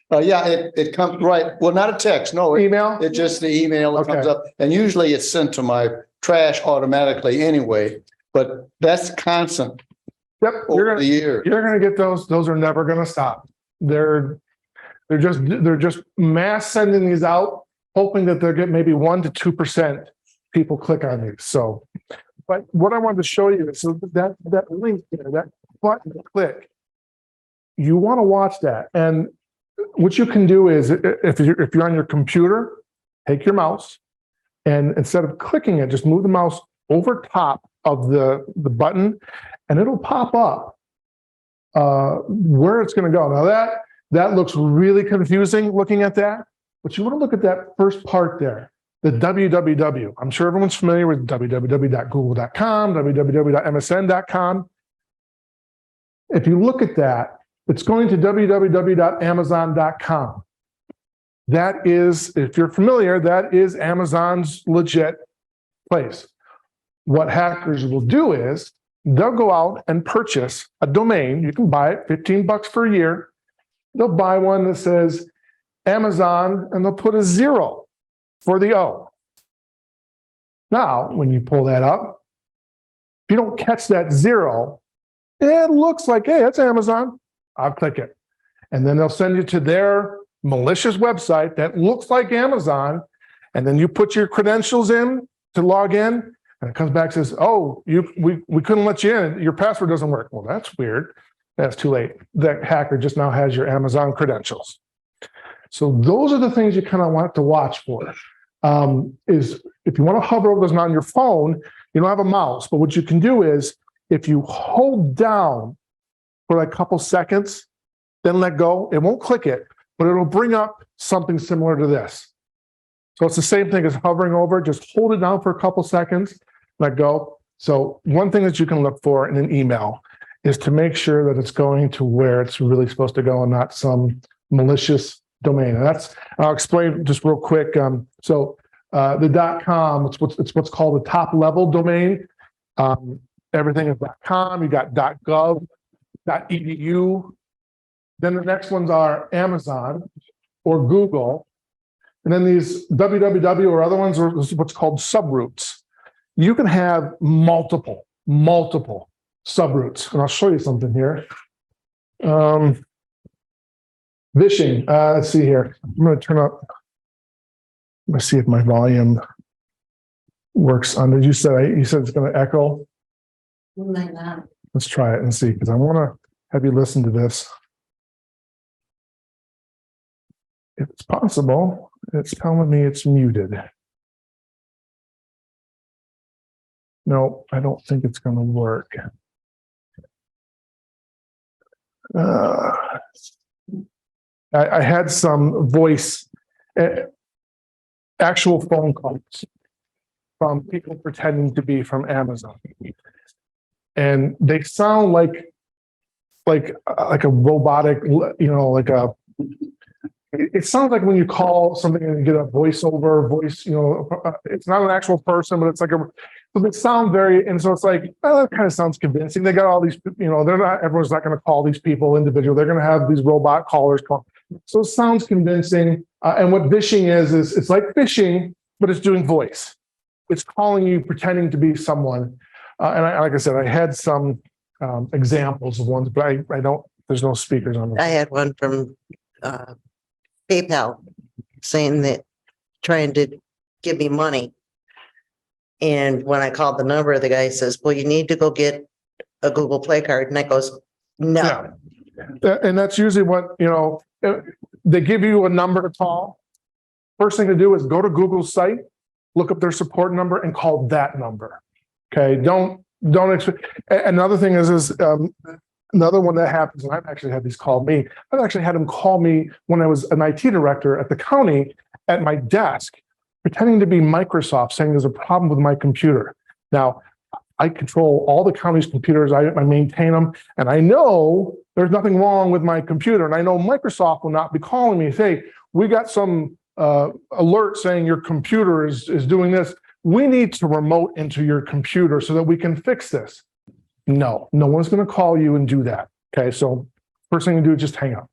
Yeah, it comes right. Well, not a text. No, Email? It's just the email that comes up. And usually it's sent to my trash automatically anyway, but that's constant. Yep. Over the years. You're going to get those. Those are never going to stop. They're just mass sending these out, hoping that they'll get maybe 1% to 2% people click on these. So, but what I wanted to show you is that link there, that button click, you want to watch that. And what you can do is if you're on your computer, take your mouse and instead of clicking it, just move the mouse over top of the button and it'll pop up where it's going to go. Now that looks really confusing looking at that, but you want to look at that first part there, the www. I'm sure everyone's familiar with www.google.com, www.msn.com. If you look at that, it's going to www.amazon.com. That is, if you're familiar, that is Amazon's legit place. What hackers will do is they'll go out and purchase a domain. You can buy it $15 for a year. They'll buy one that says Amazon and they'll put a 0 for the O. Now, when you pull that up, if you don't catch that 0, it looks like, hey, that's Amazon. I'll click it. And then they'll send you to their malicious website that looks like Amazon. And then you put your credentials in to log in. And it comes back and says, oh, we couldn't let you in. Your password doesn't work. Well, that's weird. That's too late. That hacker just now has your Amazon credentials. So those are the things you kind of want to watch for. Is if you want to hover over those on your phone, you don't have a mouse, but what you can do is if you hold down for like a couple seconds, then let go, it won't click it, but it'll bring up something similar to this. So it's the same thing as hovering over, just hold it down for a couple seconds, let go. So one thing that you can look for in an email is to make sure that it's going to where it's really supposed to go and not some malicious domain. And I'll explain just real quick. The .com, it's what's called the top level domain. Everything is .com, you got .gov, .edu. Then the next ones are Amazon or Google. And then these www or other ones are what's called subroutes. You can have multiple subroutes. And I'll show you something here. Vishing, let's see here. I'm going to turn up. Let's see if my volume works on. You said it's going to echo. Might not. Let's try it and see, because I want to have you listen to this. If it's possible, it's telling me it's muted. No, I don't think it's going to work. I had some voice, actual phone calls from people pretending to be from Amazon. And they sound like a robotic, it sounds like when you call something and you get a voiceover voice, it's not an actual person, but it's like it sounds very, and so it's like, oh, that kind of sounds convincing. They got all these, everyone's not going to call these people individual. They're going to have these robot callers call. So it sounds convincing. And what vishing is it's like phishing, but it's doing voice. It's calling you, pretending to be someone. Like I said, I had some examples of ones, but I don't, there's no speakers on I this. had one from PayPal saying that trying to give me money. And when I called the number, the guy says, well, you need to go get a Google Play card. And I goes, no. Yeah. And that's usually what, they give you a number to call. First thing to do is go to Google's site, look up their support number and call that number. Okay. Don't expect. Another thing is another one that happens, and I've actually had these call me. I've actually had them call me when I was an IT director at the county at my desk, pretending to be Microsoft, saying there's a problem with my computer. Now, I control all the county's computers. I maintain them, and I know there's nothing wrong with my computer. And I know Microsoft will not be calling me, say, we got some alert saying your computer is doing this. We need to remote into your computer so that we can fix this. No one's going to call you and do that. Okay, so first thing to do is just hang up.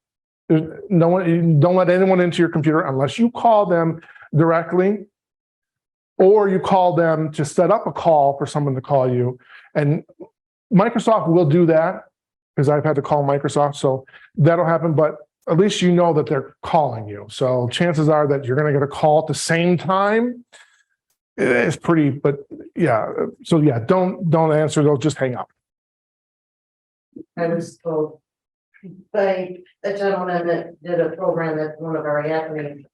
No one, don't let anyone into your computer unless you call them directly, or you call them to set up a call for someone to call you. And Microsoft will do that, because I've had to call Microsoft, so that'll happen. But at least you know that they're calling you. So chances are that you're going to get a call at the same time. It's pretty, but yeah. So yeah, don't answer. They'll just hang up. I was told by a gentleman that did a program at one of our academies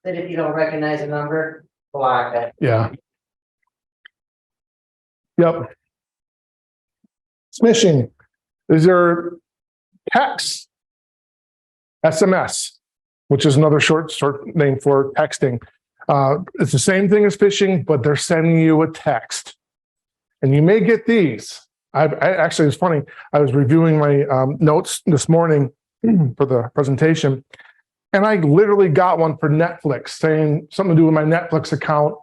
that if you don't recognize a number, block it. Yeah. Yep. Smishing. These are text, SMS, which is another short name for texting. It's the same thing as phishing, but they're sending you a text. And you may get these. I actually, it's funny. I was reviewing my notes this morning for the presentation, and I literally got one for Netflix saying something to do with my Netflix account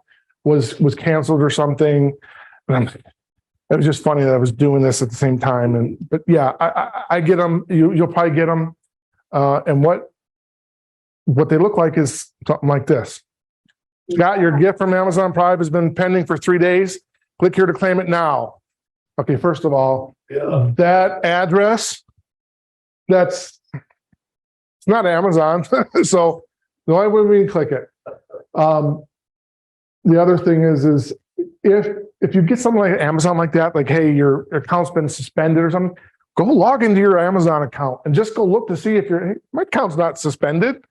was canceled or something. And it was just funny that I was doing this at the same time. But yeah, I get them. You'll probably get them. And what they look like is something like this. Scott, your gift from Amazon Prime has been pending for 3 days. Click here to claim it now. Okay, first of all, that address, it's not Amazon. So the only way we can click it. The other thing is if you get something like Amazon like that, like, hey, your account's been suspended or something, go log into your Amazon account and just go look to see if my account's not suspended.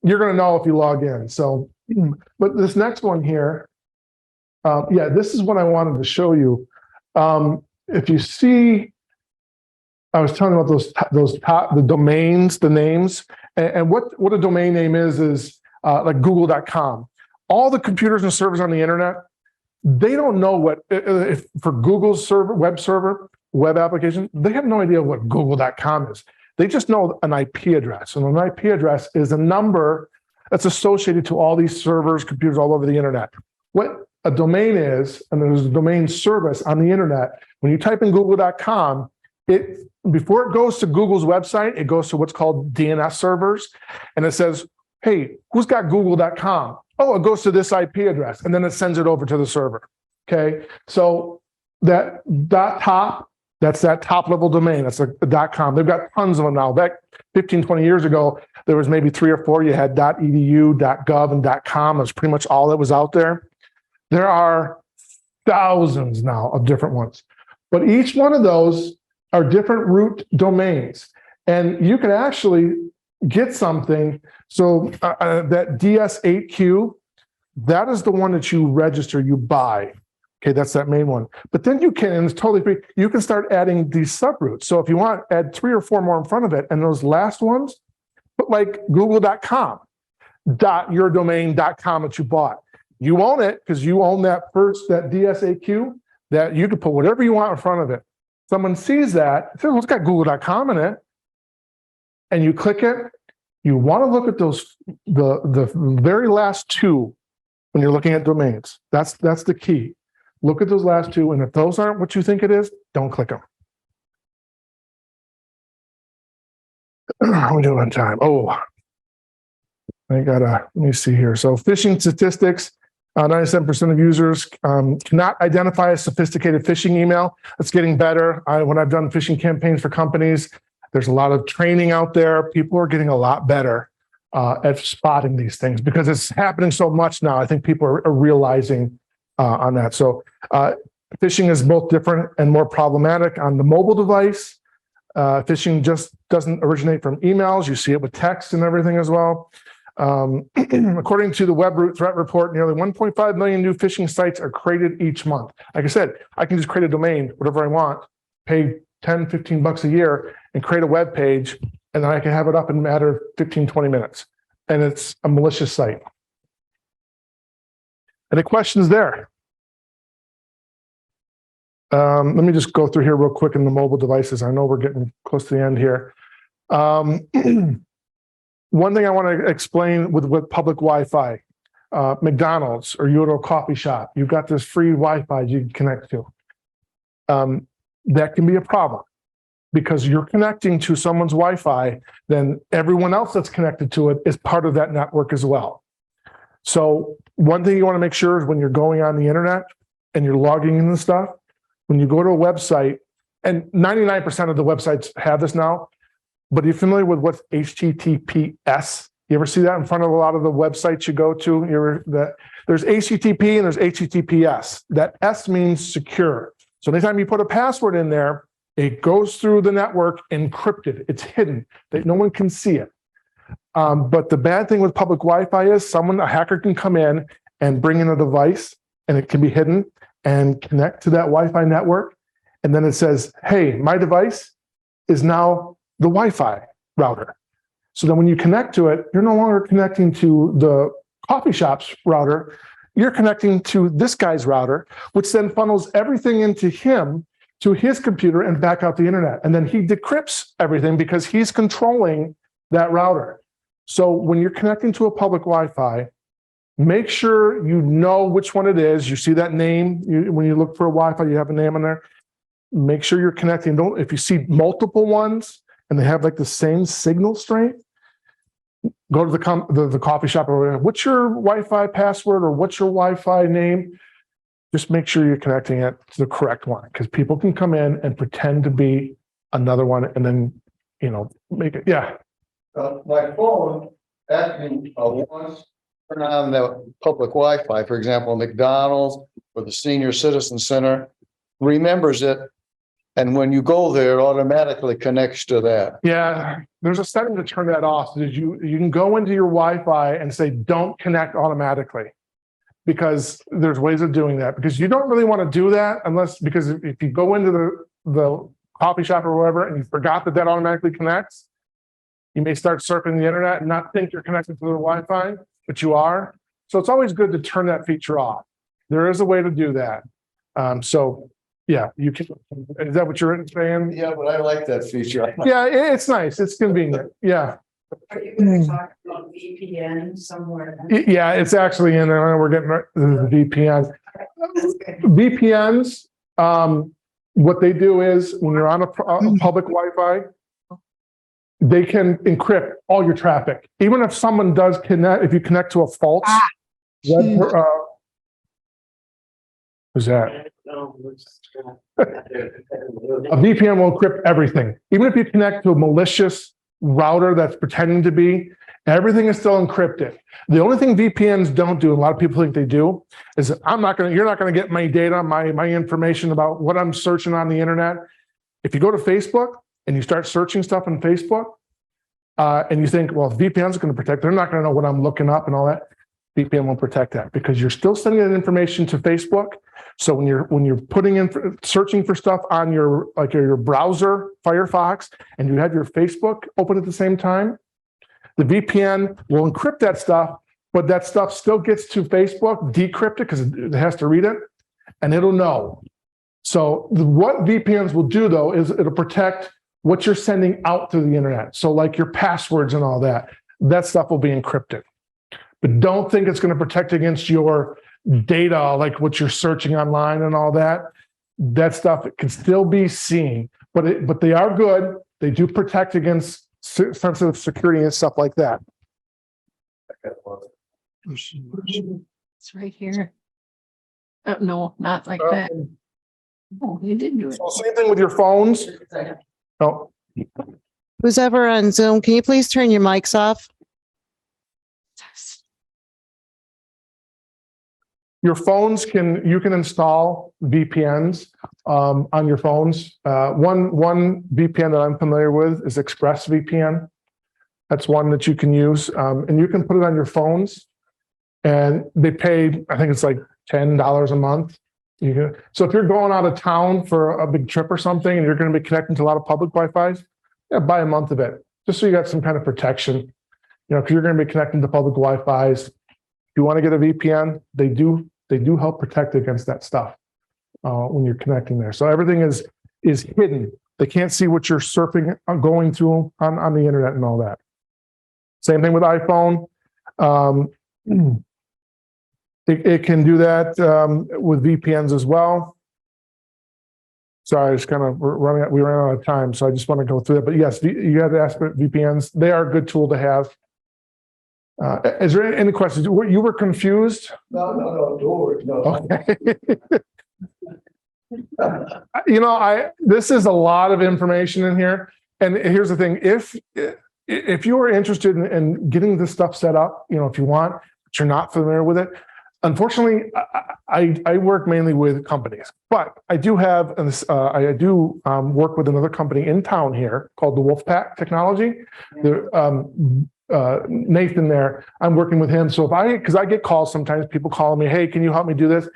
You're going to know if you log in. So, but this next one here, yeah, this is what I wanted to show you. If you see, I was telling you about the domains, the names, and what a domain name is like google.com. All the computers and servers on the internet, they don't know what, if for Google's web application, they have no idea what google.com is. They just know an IP address. And an IP address is a number that's associated to all these servers, computers all over the internet. What a domain is, and there's a domain service on the internet, when you type in google.com, before it goes to Google's website, it goes to what's called DNS servers. And it says, hey, who's got google.com? Oh, it goes to this IP address. And then it sends it over to the server. Okay. So that top, that's that top level domain. That's a .com. They've got tons of them now. Back 15, 20 years ago, there was maybe 3 or 4. You had .edu, .gov, and .com. That's pretty much all that was out there. There are thousands now of different ones. But each one of those are different root domains. And you can actually get something. So that DS8Q, that is the one that you register, you buy. Okay, that's that main one. But then you can, and it's totally free, you can start adding these subroots. So if you want, add 3 or 4 more in front of it. And those last ones, put like google.com, .yourdomain.com that you bought. You own it because you own that DS8Q, that you can put whatever you want in front of it. Someone sees that, says, well, it's got google.com in it. And you click it. You want to look at those, the very last 2 when you're looking at domains. That's the key. Look at those last 2, and if those aren't what you think it is, don't click them. How we doing on time? Oh, I gotta, let me see here. So phishing statistics, 97% of users cannot identify a sophisticated phishing email. It's getting better. When I've done phishing campaigns for companies, there's a lot of training out there. People are getting a lot better at spotting these things because it's happening so much now. I think people are realizing on that. So phishing is both different and more problematic on the mobile device. Phishing just doesn't originate from emails. You see it with text and everything as well. According to the Webroot Threat Report, nearly 1.5 million new phishing sites are created each month. Like I said, I can just create a domain, whatever I want, pay 10, 15 bucks a year and create a web page, and then I can have it up in a matter of 15, 20 minutes. And it's a malicious site. Any questions there? Let me just go through here real quick in the mobile devices. I know we're getting close to the end here. One thing I want to explain with public Wi-Fi, McDonald's or you go to a coffee shop, you've got this free Wi-Fi you can connect to. That can be a problem because you're connecting to someone's Wi-Fi, then everyone else that's connected to it is part of that network as well. So one thing you want to make sure is when you're going on the internet and you're logging in the stuff, when you go to a website, and 99% of the websites have this now, but are you familiar with what's HTTPS? You ever see that in front of a lot of the websites you go to? There's HTTP and there's HTTPS. That S means secure. So anytime you put a password in there, it goes through the network encrypted. It's hidden, that no one can see it. But the bad thing with public Wi-Fi is a hacker can come in and bring in a device, and it can be hidden and connect to that Wi-Fi network. And then it says, hey, my device is now the Wi-Fi router. So then when you connect to it, you're no longer connecting to the coffee shop's router. You're connecting to this guy's router, which then funnels everything into him, to his computer and back out the internet. And then he decrypts everything because he's controlling that router. So when you're connecting to a public Wi-Fi, make sure you know which one it is. You see that name. When you look for a Wi-Fi, you have a name on there. Make sure you're connecting. If you see multiple ones and they have like the same signal strength, go to the coffee shop or whatever. What's your Wi-Fi password or what's your Wi-Fi name? Just make sure you're connecting it to the correct one, because people can come in and pretend to be another one and then, make it. Yeah. My phone, actually, once turn on the public Wi-Fi, for example, McDonald's or the Senior Citizen Center, remembers it And when you go there, it automatically connects to that. Yeah, there's a setting to turn that off. So you can go into your Wi-Fi and say, don't connect automatically. Because there's ways of doing that, because you don't really want to do that because if you go into the coffee shop or whatever and you forgot that automatically connects, you may start surfing the internet and not think you're connected to the Wi-Fi, but you are. So it's always good to turn that feature off. There is a way to do that. So yeah, you can. Is that what you're saying? Yeah, but I like that feature. Yeah, it's nice. It's convenient. Yeah. Are you going to talk about VPN somewhere? Yeah, it's actually in there. We're getting the VPN. VPNs, what they do is when you're on a public Wi-Fi, they can encrypt all your traffic. Even if someone does connect, if you connect to a false web, who's that? A VPN will encrypt everything. Even if you connect to a malicious router that's pretending to be, everything is still encrypted. The only thing VPNs don't do, and a lot of people think they do, is you're not going to get my data, my information about what I'm searching on the internet. If you go to Facebook and you start searching stuff on Facebook, and you think, well, VPN is going to protect, they're not going to know what I'm looking up and all that. VPN won't protect that because you're still sending that information to Facebook. So when you're putting in searching for stuff on your browser, Firefox, and you have your Facebook open at the same time, the VPN will encrypt that stuff, but that stuff still gets to Facebook, decrypted because it has to read it, and it'll know. So what VPNs will do though is it'll protect what you're sending out to the internet. So like your passwords and all that stuff will be encrypted. But don't think it's going to protect against your data, like what you're searching online and all that. That stuff can still be seen, but they are good. They do protect against sensitive security and stuff like that. It's right here. No, not like that. Oh, you did do it. So same thing with your phones. No, Who's ever on Zoom, can you please turn your mics off? your phones you can install VPNs on your phones. One VPN that I'm familiar with is ExpressVPN. That's one that you can use, and you can put it on your phones. And they pay, I think it's like $10 a month. So if you're going out of town for a big trip or something, and you're going to be connecting to a lot of public Wi-Fi's, yeah, buy a month of it, just so you got some kind of protection. Because you're going to be connecting to public Wi-Fi's. If you want to get a VPN, they do help protect against that stuff when you're connecting there. So everything is hidden. They can't see what you're surfing, going through on the internet and all that. Same thing with iPhone. It can do that with VPNs as well. Sorry, I just kind of we ran out of time, so I just want to go through it. But yes, you have to ask about VPNs. They are a good tool to have. Is there any questions? You were confused? No, no. Okay. This is a lot of information in here. And here's the thing, if you are interested in getting this stuff set up, if you want, but you're not familiar with it, unfortunately, I work mainly with companies, but I do have, work with another company in town here called the Wolfpack Technology. Nathan there, I'm working with him. So because I get calls sometimes, people calling me, hey, can you help me do this?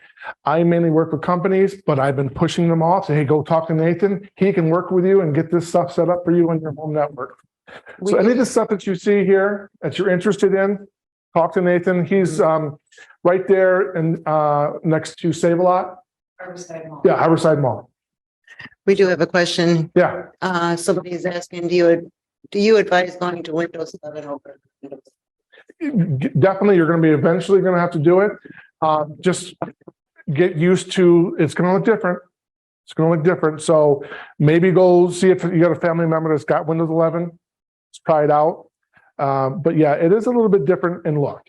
I mainly work with companies, but I've been pushing them off. Say, hey, go talk to Nathan. He can work with you and get this stuff set up for you on your home network. So any of the stuff that you see here that you're interested in, talk to Nathan. He's right there and next to Save-A-Lot. Harborside Mall. Yeah, Harborside Mall. We do have a question. Yeah. Somebody's asking, do you advise going to Windows 11 over Windows? Definitely, you're going to be eventually going to have to do it. Just get used to, it's going to look different. It's going to look different. So maybe go see if you got a family member that's got Windows 11. Let's try it out. But yeah, it is a little bit different in look.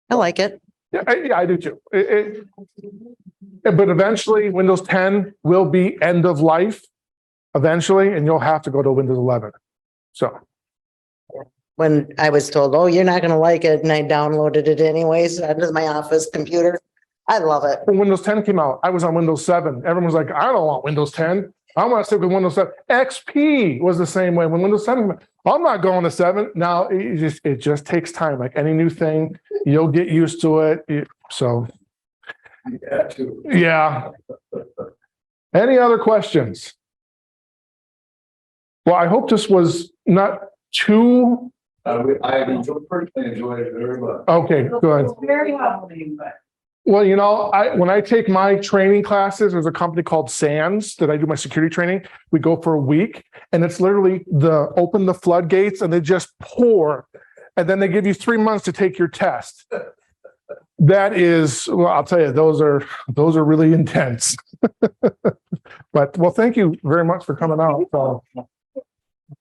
I like it. Yeah, I do too. But eventually, Windows 10 will be end of life eventually, and you'll have to go to Windows 11. So When I was told, oh, you're not going to like it, and I downloaded it anyways onto my office computer. I love it. when Windows 10 came out, I was on Windows 7. Everyone was like, I don't want Windows 10. I want to stick with Windows 7. XP was the same way when Windows 7. I'm not going to 7. Now it just takes time. Like any new thing, you'll get used to it. So yeah. Any other questions? Well, I hope this was not too. I personally enjoyed it very much. Okay, good. It's very humbling, but. Well, when I take my training classes, there's a company called SANS that I do my security training. We go for a week and it's literally open the floodgates and they just pour. And then they give you 3 months to take your test. That is, well, I'll tell you, those are really intense. But well, thank you very much for coming out. So.